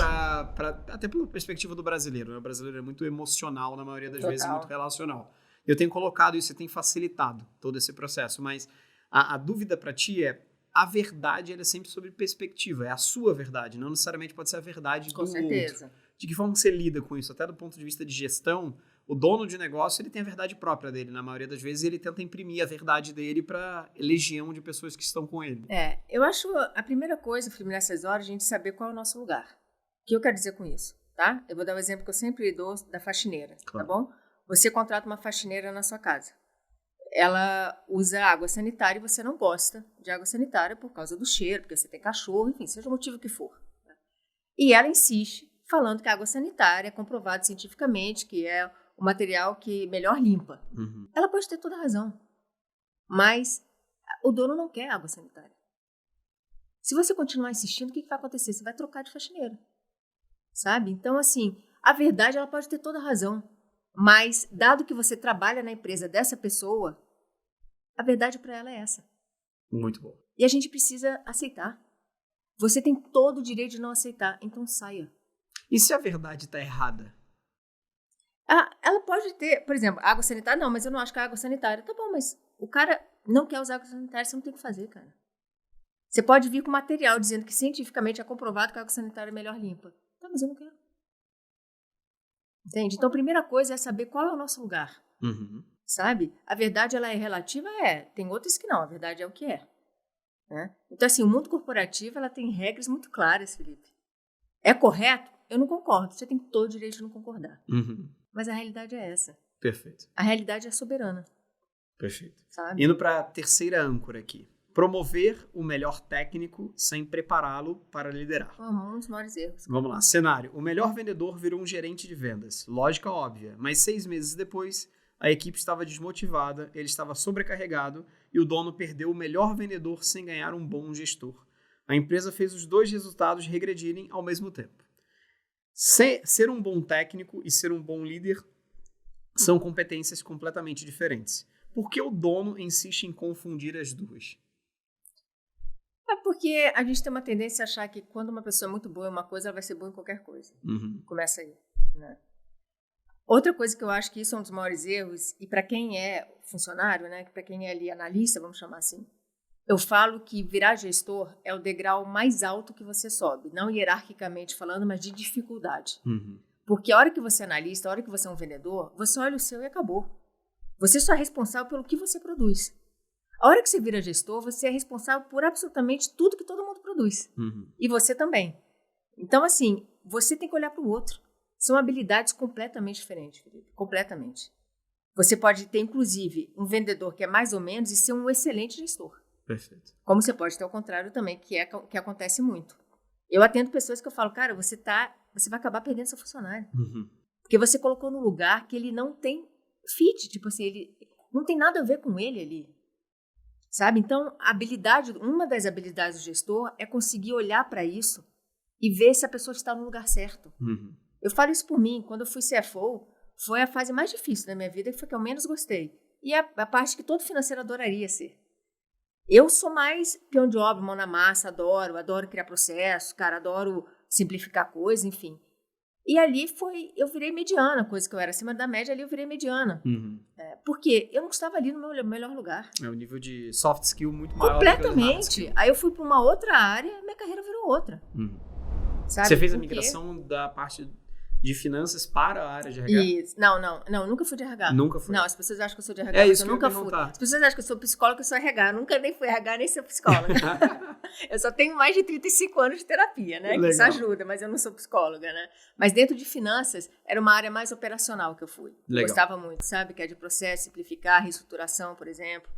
até pela perspectiva do brasileiro. Né? O brasileiro é muito emocional, na maioria das vezes, muito relacional. Eu tenho colocado isso e tem facilitado todo esse processo, mas a dúvida para ti é, a verdade ela é sempre sobre perspectiva, é a sua verdade, não necessariamente pode ser a verdade do outro. De que forma você lida com isso? Até do ponto de vista de gestão, o dono de negócio ele tem a verdade própria dele, na maioria das vezes ele tenta imprimir a verdade dele para legião de pessoas que estão com ele. Eu acho a primeira coisa, Felipe, nessas horas, a gente saber qual é o nosso lugar. O que eu quero dizer com isso, tá? Eu vou dar um exemplo que eu sempre dou da faxineira, claro. Tá bom? Você contrata uma faxineira na sua casa. Ela usa água sanitária e você não gosta de água sanitária por causa do cheiro, porque você tem cachorro, enfim, seja o motivo que for. Tá? E ela insiste falando que a água sanitária é comprovado cientificamente que é o material que melhor limpa. Uhum. Ela pode ter toda a razão, mas o dono não quer água sanitária. Se você continuar insistindo, o que vai acontecer? Você vai trocar de faxineira, sabe? Então, assim, a verdade ela pode ter toda a razão, mas dado que você trabalha na empresa dessa pessoa, a verdade para ela é essa. Muito bom. E a gente precisa aceitar. Você tem todo o direito de não aceitar, então saia. E se a verdade está errada? Ela pode ter, por exemplo, água sanitária, não, mas eu não acho que a água sanitária, tá bom, mas o cara não quer usar água sanitária, você não tem o que fazer, cara. Você pode vir com material dizendo que cientificamente é comprovado que a água sanitária é melhor limpa. Tá, mas eu não quero. Entende? Então, a primeira coisa é saber qual é o nosso lugar. Uhum. Sabe? A verdade, ela é relativa? Tem outras que não, a verdade é o que é. Né? Então, assim, o mundo corporativo, ela tem regras muito claras, Felipe. É correto? Eu não concordo. Você tem todo o direito de não concordar. Uhum. Mas a realidade é essa. Perfeito. A realidade é soberana. Perfeito. Sabe? Indo para a terceira âncora aqui. Promover o melhor técnico sem prepará-lo para liderar. Um dos maiores erros. Vamos lá. Cenário. O melhor vendedor virou um gerente de vendas. Lógica óbvia. Mas 6 meses depois, a equipe estava desmotivada, ele estava sobrecarregado e o dono perdeu o melhor vendedor sem ganhar um bom gestor. A empresa fez os 2 resultados regredirem ao mesmo tempo. Ser um bom técnico e ser um bom líder são competências completamente diferentes. Por que o dono insiste em confundir as duas? É porque a gente tem uma tendência a achar que quando uma pessoa é muito boa em uma coisa, ela vai ser boa em qualquer coisa. Uhum. Começa aí, né? Outra coisa que eu acho que isso é um dos maiores erros, e para quem é funcionário, né, para quem é ali analista, vamos chamar assim, eu falo que virar gestor é o degrau mais alto que você sobe, não hierarquicamente falando, mas de dificuldade. Uhum. Porque a hora que você é analista, a hora que você é um vendedor, você olha o seu e acabou. Você só é responsável pelo que você produz. A hora que você vira gestor, você é responsável por absolutamente tudo que todo mundo produz. Uhum. E você também. Então, assim, você tem que olhar para o outro. São habilidades completamente diferentes, Felipe. Completamente. Você pode ter, inclusive, um vendedor que é mais ou menos e ser um excelente gestor. Perfeito. Como você pode ter o contrário também, que acontece muito. Eu atendo pessoas que eu falo, cara, você vai acabar perdendo seu funcionário. Uhum. Porque você colocou num lugar que ele não tem fit, tipo assim, ele não tem nada a ver com ele ali. Sabe? Então, uma das habilidades do gestor é conseguir olhar para isso e ver se a pessoa está no lugar certo. Uhum. Eu falo isso por mim. Quando eu fui CFO, foi a fase mais difícil da minha vida, que foi a que eu menos gostei. E a parte que todo financeiro adoraria ser. Eu sou mais peão de obra, mão na massa, adoro criar processo, cara, adoro simplificar coisas, enfim. E ali eu virei mediana, coisa que eu era acima da média, ali eu virei mediana. Uhum. Porque eu não estava ali no meu melhor lugar. É um nível de soft skill muito maior. Completamente. Aí eu fui para uma outra área e minha carreira virou outra. Uhum. Sabe? Você fez a migração da parte de finanças para a área de RH? Isso. Não, nunca fui de RH. Nunca fui. Não, as pessoas acham que eu sou de RH, É mas isso eu que nunca eu ia fui. perguntar. As pessoas acham que eu sou psicóloga, eu sou RH. Eu nunca nem fui RH, nem sou psicóloga. Eu só tenho mais de 35 anos de terapia, né? Legal. Isso ajuda, mas eu não sou psicóloga, né? Mas dentro de finanças, era uma área mais operacional que eu fui. Legal. Gostava muito, sabe? Que é de processo, simplificar, reestruturação, por exemplo.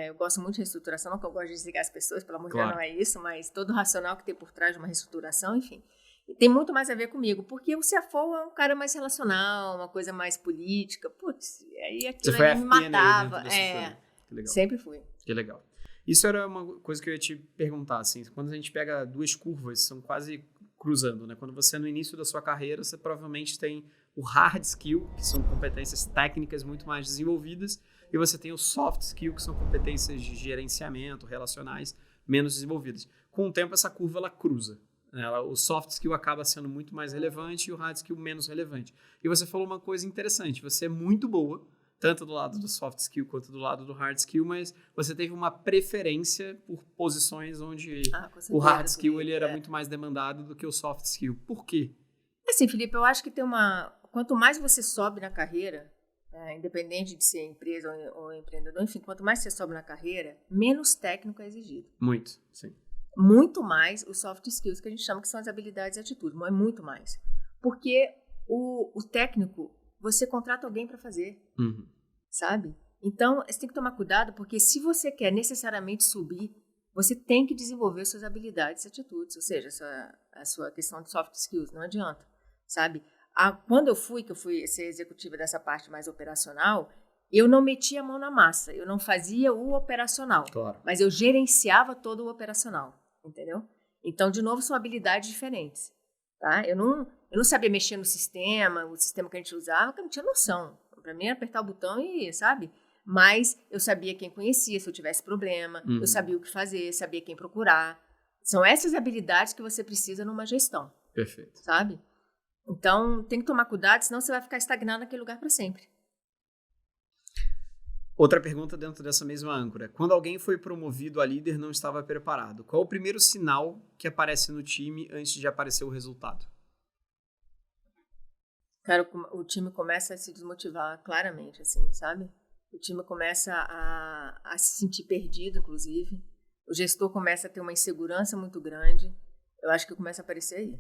Eu gosto muito de reestruturação, não que eu gosto de desligar as pessoas, pelo amor de Deus, não é isso, mas todo o racional que tem por trás de uma reestruturação, enfim. E tem muito mais a ver comigo, porque o CFO é um cara mais relacional, uma coisa mais política. Putz, aí aquilo ali me matava. Que legal. Sempre fui. Que legal. Isso era uma coisa que eu ia te perguntar, assim, quando a gente pega 2 curvas, são quase cruzando, né? Quando você é no início da sua carreira, você provavelmente tem o hard skill, que são competências técnicas muito mais desenvolvidas, e você tem o soft skill, que são competências de gerenciamento, relacionais, menos desenvolvidas. Com o tempo, essa curva, ela cruza. O soft skill acaba sendo muito mais relevante e o hard skill menos relevante. E você falou uma coisa interessante, você é muito boa, tanto do lado do soft skill quanto do lado do hard skill, mas você teve uma preferência por posições onde o hard skill ele era muito mais demandado do que o soft skill. Por quê? Assim, Felipe, eu acho que quanto mais você sobe na carreira, independente de ser empresa ou empreendedor, enfim, quanto mais você sobe na carreira, menos técnico é exigido. Muito, sim. Muito mais os soft skills, que a gente chama que são as habilidades e atitudes, mas muito mais. Porque o técnico, você contrata alguém para fazer, sabe? Então, você tem que tomar cuidado, porque se você quer necessariamente subir, você tem que desenvolver suas habilidades e atitudes, ou seja, a sua questão de soft skills, não adianta, sabe? Quando eu fui ser executiva dessa parte mais operacional, eu não metia a mão na massa, eu não fazia o operacional, claro, mas eu gerenciava todo o operacional, entendeu? Então, de novo, são habilidades diferentes, tá? Eu não sabia mexer no sistema, o sistema que a gente usava, que eu não tinha noção. Para mim, era apertar o botão e, sabe? Mas eu sabia quem conhecia, se eu tivesse problema, eu sabia o que fazer, sabia quem procurar. São essas habilidades que você precisa numa gestão. Perfeito. Sabe? Então, tem que tomar cuidado, senão você vai ficar estagnado naquele lugar para sempre. Outra pergunta dentro dessa mesma âncora. Quando alguém foi promovido a líder, não estava preparado. Qual é o primeiro sinal que aparece no time antes de aparecer o resultado? Cara, o time começa a se desmotivar claramente, assim, sabe? O time começa a se sentir perdido, inclusive. O gestor começa a ter uma insegurança muito grande. Eu acho que começa a aparecer aí.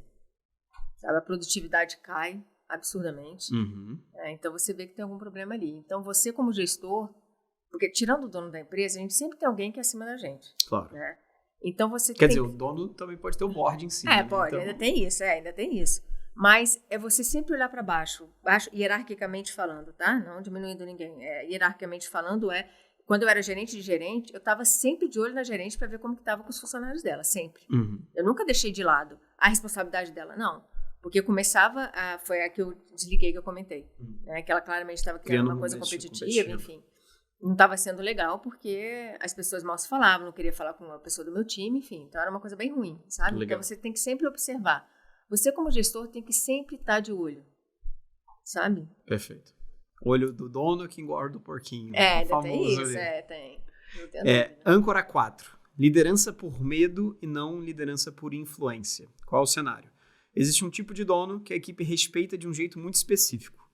Sabe? A produtividade cai absurdamente. Então, você vê que tem algum problema ali. Então, você como gestor, porque tirando o dono da empresa, a gente sempre tem alguém que é acima da gente. Claro. Né? Então, você Quer dizer, o dono também pode ter o board em si. Pode, então... ainda tem isso. Mas é você sempre olhar para baixo, hierarquicamente falando, tá? Não diminuindo ninguém. Hierarquicamente falando, quando eu era gerente de gerente, eu estava sempre de olho na gerente para ver como que estava com os funcionários dela, sempre. Uhum. Eu nunca deixei de lado a responsabilidade dela, não. Porque começava, foi a que eu desliguei, que eu comentei. Né? Que ela claramente estava criando uma coisa competitiva, enfim. Não estava sendo legal porque as pessoas mal se falavam, não queria falar com uma pessoa do meu time, enfim. Então era uma coisa bem ruim, sabe? Legal. Então você tem que sempre observar. Você como gestor tem que sempre estar de olho, sabe? Perfeito. Olho do dono que engorda o porquinho. Ainda tem isso, tem. Âncora 4. Liderança por medo e não liderança por influência. Qual é o cenário? Existe um tipo de dono que a equipe respeita de um jeito muito específico.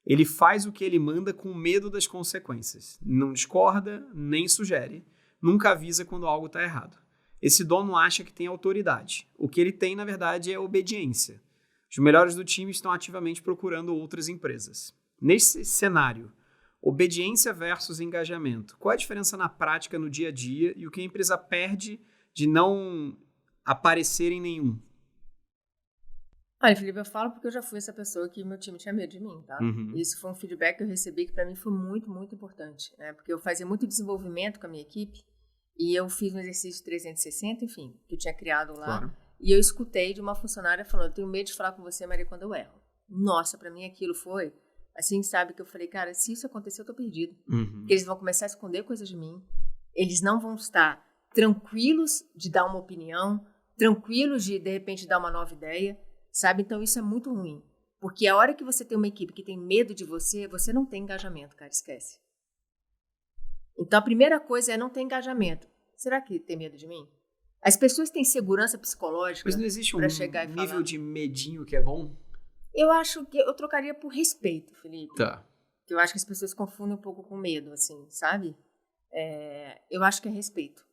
Ele faz o que ele manda com medo das consequências. Não discorda, nem sugere. Nunca avisa quando algo está errado. Esse dono acha que tem autoridade. O que ele tem, na verdade, é obediência. Os melhores do time estão ativamente procurando outras empresas. Nesse cenário, obediência versus engajamento. Qual é a diferença na prática, no dia a dia, e o que a empresa perde de não aparecer em nenhum? Olha, Felipe, eu falo porque eu já fui essa pessoa que meu time tinha medo de mim, tá? Uhum. Isso foi um feedback que eu recebi que para mim foi muito, muito importante, né? Porque eu fazia muito desenvolvimento com a minha equipe e eu fiz um exercício 360, enfim, que eu tinha criado lá. Claro. E eu escutei de uma funcionária falando, eu tenho medo de falar com você, Maria, quando eu erro. Nossa, para mim aquilo foi, assim, sabe, que eu falei, cara, se isso acontecer, eu tô perdido. Uhum. Porque eles vão começar a esconder coisas de mim, eles não vão estar tranquilos de dar uma opinião, tranquilos de repente, dar uma nova ideia. Sabe? Então, isso é muito ruim. Porque a hora que você tem uma equipe que tem medo de você, você não tem engajamento, cara, esquece. Então, a primeira coisa é não ter engajamento. Será que tem medo de mim? As pessoas têm segurança psicológica. Mas não existe um nível de medinho que é bom? Eu acho que eu trocaria por respeito, Felipe. Tá. Eu acho que as pessoas confundem um pouco com medo, assim, sabe? Eu acho que é respeito,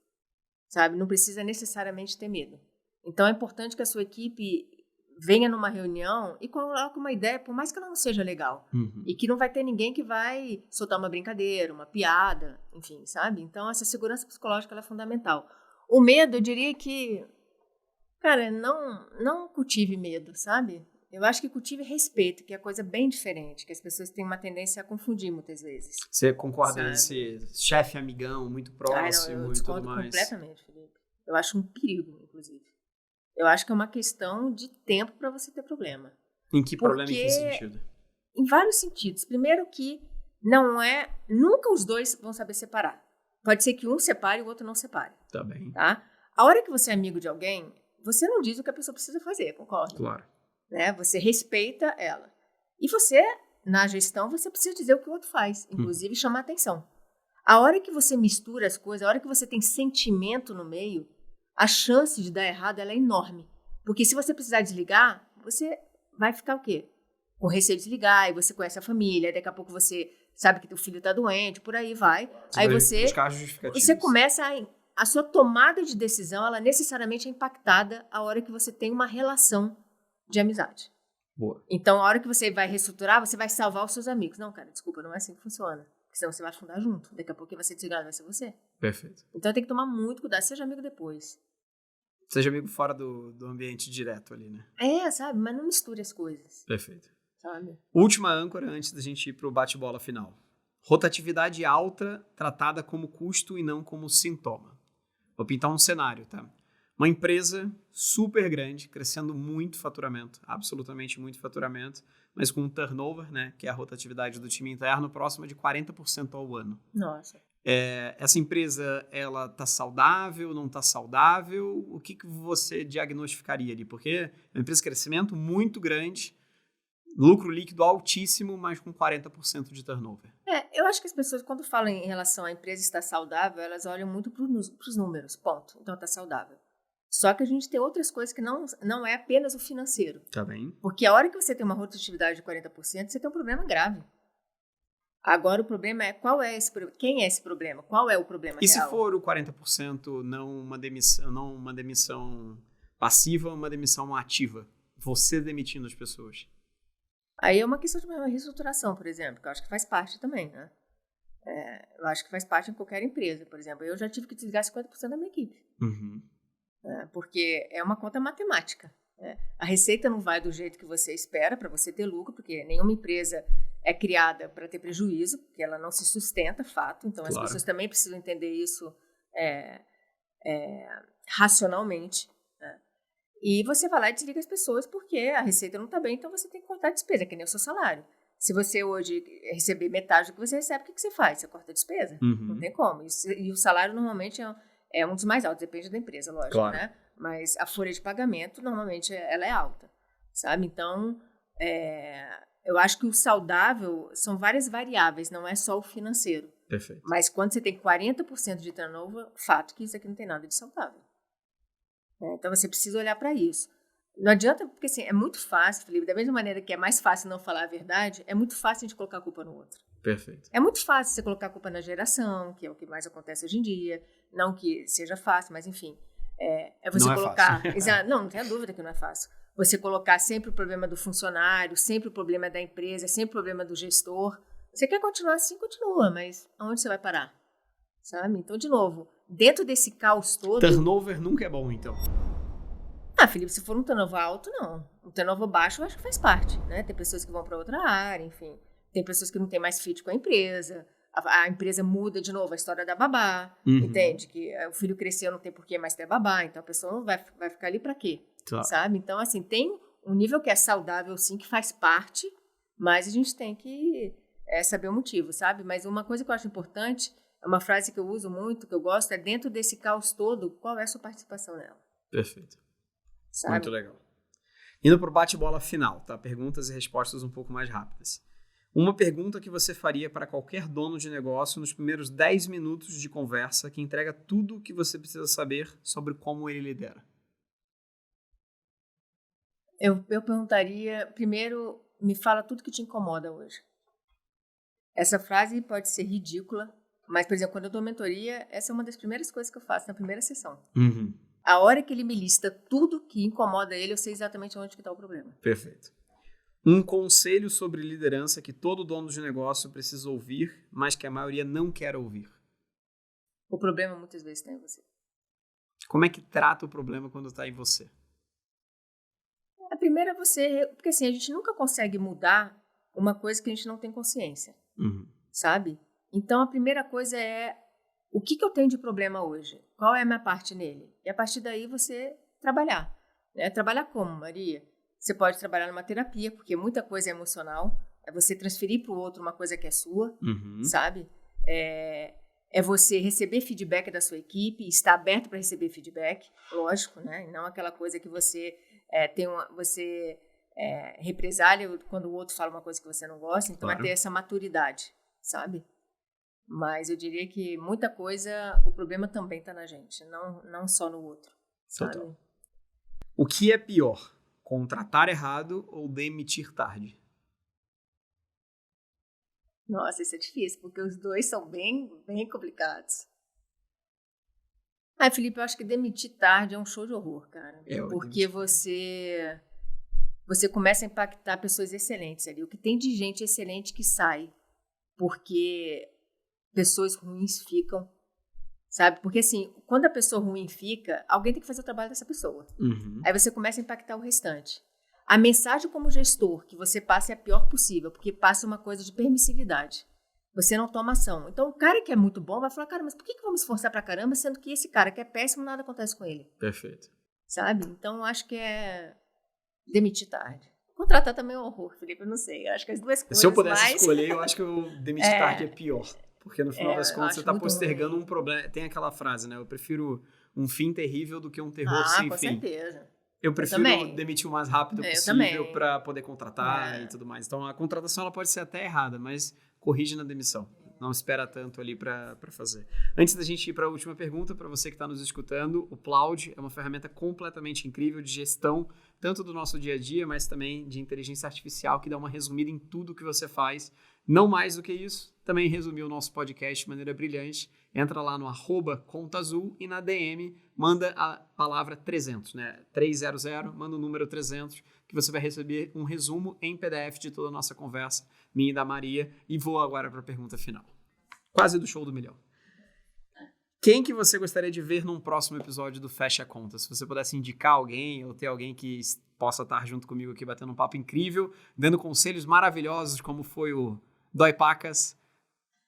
sabe? Não precisa necessariamente ter medo. Então, é importante que a sua equipe venha numa reunião e coloque uma ideia, por mais que ela não seja legal. Uhum. E que não vai ter ninguém que vai soltar uma brincadeira, uma piada, enfim, sabe? Então, essa segurança psicológica ela é fundamental. O medo, eu diria que, cara, não cultive medo, sabe? Eu acho que cultive respeito, que é coisa bem diferente, que as pessoas têm uma tendência a confundir muitas vezes. Você concorda nesse chefe amigão, muito próximo e tudo mais? Completamente, Felipe. Eu acho um perigo, inclusive. Eu acho que é uma questão de tempo para você ter problema. Em que problema, em que sentido? Em vários sentidos. Primeiro que nunca os dois vão saber separar. Pode ser que um separe e o outro não separe. Tá bem. Tá? A hora que você é amigo de alguém, você não diz o que a pessoa precisa fazer, concorda? Claro. Né? Você respeita ela. E você, na gestão, você precisa dizer o que o outro faz. Inclusive, chamar atenção. A hora que você mistura as coisas, a hora que você tem sentimento no meio, a chance de dar errado ela é enorme. Porque se você precisar desligar, você vai ficar o quê? Com receio de desligar, e você conhece a família, daqui a pouco você sabe que o filho está doente, por aí vai. Aí você começa a sua tomada de decisão, ela necessariamente é impactada a hora que você tem uma relação de amizade. Boa. Então, a hora que você vai reestruturar, você vai salvar os seus amigos. Não, cara, desculpa, não é assim que funciona. Porque senão você vai afundar junto. Daqui a pouco quem vai ser desligado vai ser você. Perfeito. Então tem que tomar muito cuidado. Seja amigo depois. Seja amigo fora do ambiente direto ali, né? Sabe? Mas não misture as coisas. Perfeito. Sabe? Última âncora antes da gente ir pro bate-bola final. Rotatividade alta tratada como custo e não como sintoma. Vou pintar um cenário, tá? Uma empresa super grande, crescendo muito faturamento, absolutamente muito faturamento, mas com um turnover, né, que é a rotatividade do time interno, próxima de 40% ao ano. Nossa. Essa empresa, ela tá saudável, não tá saudável? O que você diagnosticaria ali? Porque é uma empresa de crescimento muito grande, lucro líquido altíssimo, mas com 40% de turnover. Eu acho que as pessoas, quando falam em relação à empresa estar saudável, elas olham muito para os números, ponto. Então, está saudável. Só que a gente tem outras coisas que não é apenas o financeiro. Tá bem. Porque a hora que você tem uma rotatividade de 40%, você tem um problema grave. Agora, o problema é quem é esse problema? Qual é o problema real? E se for o 40% não uma demissão passiva, uma demissão ativa? Você demitindo as pessoas? Aí é uma questão de uma reestruturação, por exemplo, que eu acho que faz parte também, né? Eu acho que faz parte em qualquer empresa, por exemplo. Eu já tive que desligar 50% da minha equipe. Uhum. Porque é uma conta matemática. Né? A receita não vai do jeito que você espera para você ter lucro, porque nenhuma empresa é criada para ter prejuízo, porque ela não se sustenta, fato. Então, as pessoas também precisam entender isso racionalmente. Né? E você vai lá e desliga as pessoas porque a receita não está bem, então você tem que cortar a despesa, que nem o seu salário. Se você hoje receber metade do que você recebe, o que você faz? Você corta a despesa? Não tem como. E o salário normalmente é um dos mais altos, depende da empresa, lógico, né? Mas a folha de pagamento, normalmente, ela é alta, sabe? Então, eu acho que o saudável são várias variáveis, não é só o financeiro. Perfeito. Mas quando você tem 40% de turnover, fato que isso aqui não tem nada de saudável. Então, você precisa olhar para isso. Não adianta, porque assim, é muito fácil, Felipe, da mesma maneira que é mais fácil não falar a verdade, é muito fácil a gente colocar a culpa no outro. Perfeito. É muito fácil você colocar a culpa na geração, que é o que mais acontece hoje em dia. Não que seja fácil, mas enfim. É você não colocar... É fácil. Não tenha dúvida que não é fácil. Você colocar sempre o problema do funcionário, sempre o problema da empresa, sempre o problema do gestor. Você quer continuar assim, continua, mas aonde você vai parar? Sabe? Então, de novo, dentro desse caos todo... Turnover nunca é bom, então. Felipe, se for um turnover alto, não. Um turnover baixo, eu acho que faz parte, né? Tem pessoas que vão para outra área, enfim. Tem pessoas que não têm mais fit com a empresa. A empresa muda de novo a história da babá, entende? Que o filho cresceu, não tem por que mais ter babá, então a pessoa não vai ficar ali para quê? Claro. Sabe? Então, assim, tem um nível que é saudável, sim, que faz parte, mas a gente tem que saber o motivo, sabe? Mas uma coisa que eu acho importante, é uma frase que eu uso muito, que eu gosto, é dentro desse caos todo, qual é a sua participação nela? Perfeito. Sabe? Muito legal. Indo para o bate-bola final, tá? Perguntas e respostas um pouco mais rápidas. Uma pergunta que você faria para qualquer dono de negócio nos primeiros 10 minutos de conversa que entrega tudo o que você precisa saber sobre como ele lidera. Eu perguntaria, primeiro, me fala tudo que te incomoda hoje. Essa frase pode ser ridícula, mas, por exemplo, quando eu dou mentoria, essa é uma das primeiras coisas que eu faço na primeira sessão. A hora que ele me lista tudo que incomoda ele, eu sei exatamente onde que está o problema. Perfeito. Um conselho sobre liderança que todo dono de negócio precisa ouvir, mas que a maioria não quer ouvir. O problema muitas vezes está em você. Como é que trata o problema quando está em você? A primeira é você... Porque assim, a gente nunca consegue mudar uma coisa que a gente não tem consciência. Sabe? Então, a primeira coisa é... O que eu tenho de problema hoje? Qual é a minha parte nele? E a partir daí você trabalhar. Né? Trabalhar como, Maria? Você pode trabalhar numa terapia, porque muita coisa é emocional. É você transferir para o outro uma coisa que é sua, sabe? É você receber feedback da sua equipe, estar aberto para receber feedback, lógico, né? E não aquela coisa que você represália quando o outro fala uma coisa que você não gosta. Então, é ter essa maturidade, sabe? Mas eu diria que muita coisa, o problema também está na gente, não só no outro. Sabe? Total. O que é pior? Contratar errado ou demitir tarde? Nossa, isso é difícil, porque os dois são bem, bem complicados. Felipe, eu acho que demitir tarde é um show de horror, cara. Porque você começa a impactar pessoas excelentes ali. O que tem de gente excelente que sai porque... pessoas ruins ficam, sabe? Porque assim, quando a pessoa ruim fica, alguém tem que fazer o trabalho dessa pessoa. Aí você começa a impactar o restante. A mensagem como gestor que você passa é a pior possível, porque passa uma coisa de permissividade. Você não toma ação. Então, o cara que é muito bom vai falar, cara, mas por que vamos esforçar pra caramba, sendo que esse cara que é péssimo, nada acontece com ele? Perfeito. Sabe? Então, eu acho que é demitir tarde. Contratar também é um horror, Felipe, eu não sei. Eu acho que as duas coisas. Se eu pudesse escolher, eu acho que o demitir tarde é pior. Porque no final das contas você está postergando um problema. Tem aquela frase, né? Eu prefiro um fim terrível do que um terror sem com fim. Certeza. Eu prefiro demitir o mais rápido possível para poder contratar e tudo mais. Então a contratação ela pode ser até errada, mas corrige na demissão. Não espera tanto ali para fazer. Antes da gente ir para a última pergunta, para você que está nos escutando, o Plaud é uma ferramenta completamente incrível de gestão tanto do nosso dia a dia, mas também de inteligência artificial, que dá uma resumida em tudo que você faz. Não mais do que isso, também resumiu o nosso podcast de maneira brilhante. Entra lá no @contaazul e na DM manda a palavra 300, né? 300, manda o número 300, que você vai receber um resumo em PDF de toda a nossa conversa, minha e da Maria. E vou agora para a pergunta final. Quase do show do milhão. Quem que você gostaria de ver num próximo episódio do Fecha a Conta? Se você pudesse indicar alguém ou ter alguém que possa estar junto comigo aqui batendo um papo incrível, dando conselhos maravilhosos, como foi o Dói Pacas,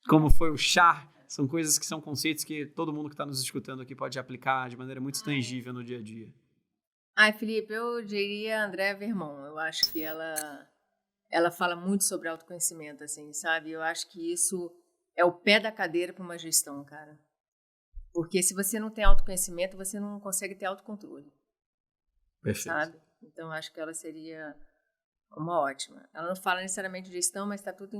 como foi o chá. São coisas que são conceitos que todo mundo que está nos escutando aqui pode aplicar de maneira muito tangível no dia a dia. Felipe, eu diria Andréa Vermont. Eu acho que ela fala muito sobre autoconhecimento, assim, sabe? Eu acho que isso é o pé da cadeira para uma gestão, cara. Porque se você não tem autoconhecimento, você não consegue ter autocontrole. Perfeito. Sabe? Então, eu acho que ela seria uma ótima. Ela não fala necessariamente de gestão, mas está tudo,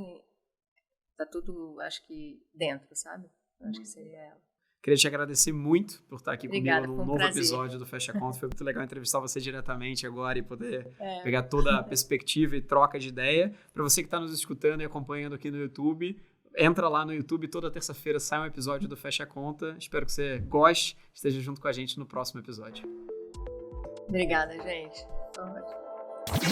acho que, dentro, sabe? Eu acho que seria ela. Queria te agradecer muito por estar aqui Obrigada, comigo num novo episódio do Fecha a Conta. Foi muito legal entrevistar você diretamente agora e poder pegar toda a perspectiva e troca de ideia. Para você que está nos escutando e acompanhando aqui no YouTube, entra lá no YouTube, toda terça-feira sai um episódio do Fecha a Conta. Espero que você goste, esteja junto com a gente no próximo episódio. Obrigada, gente. Foi ótimo.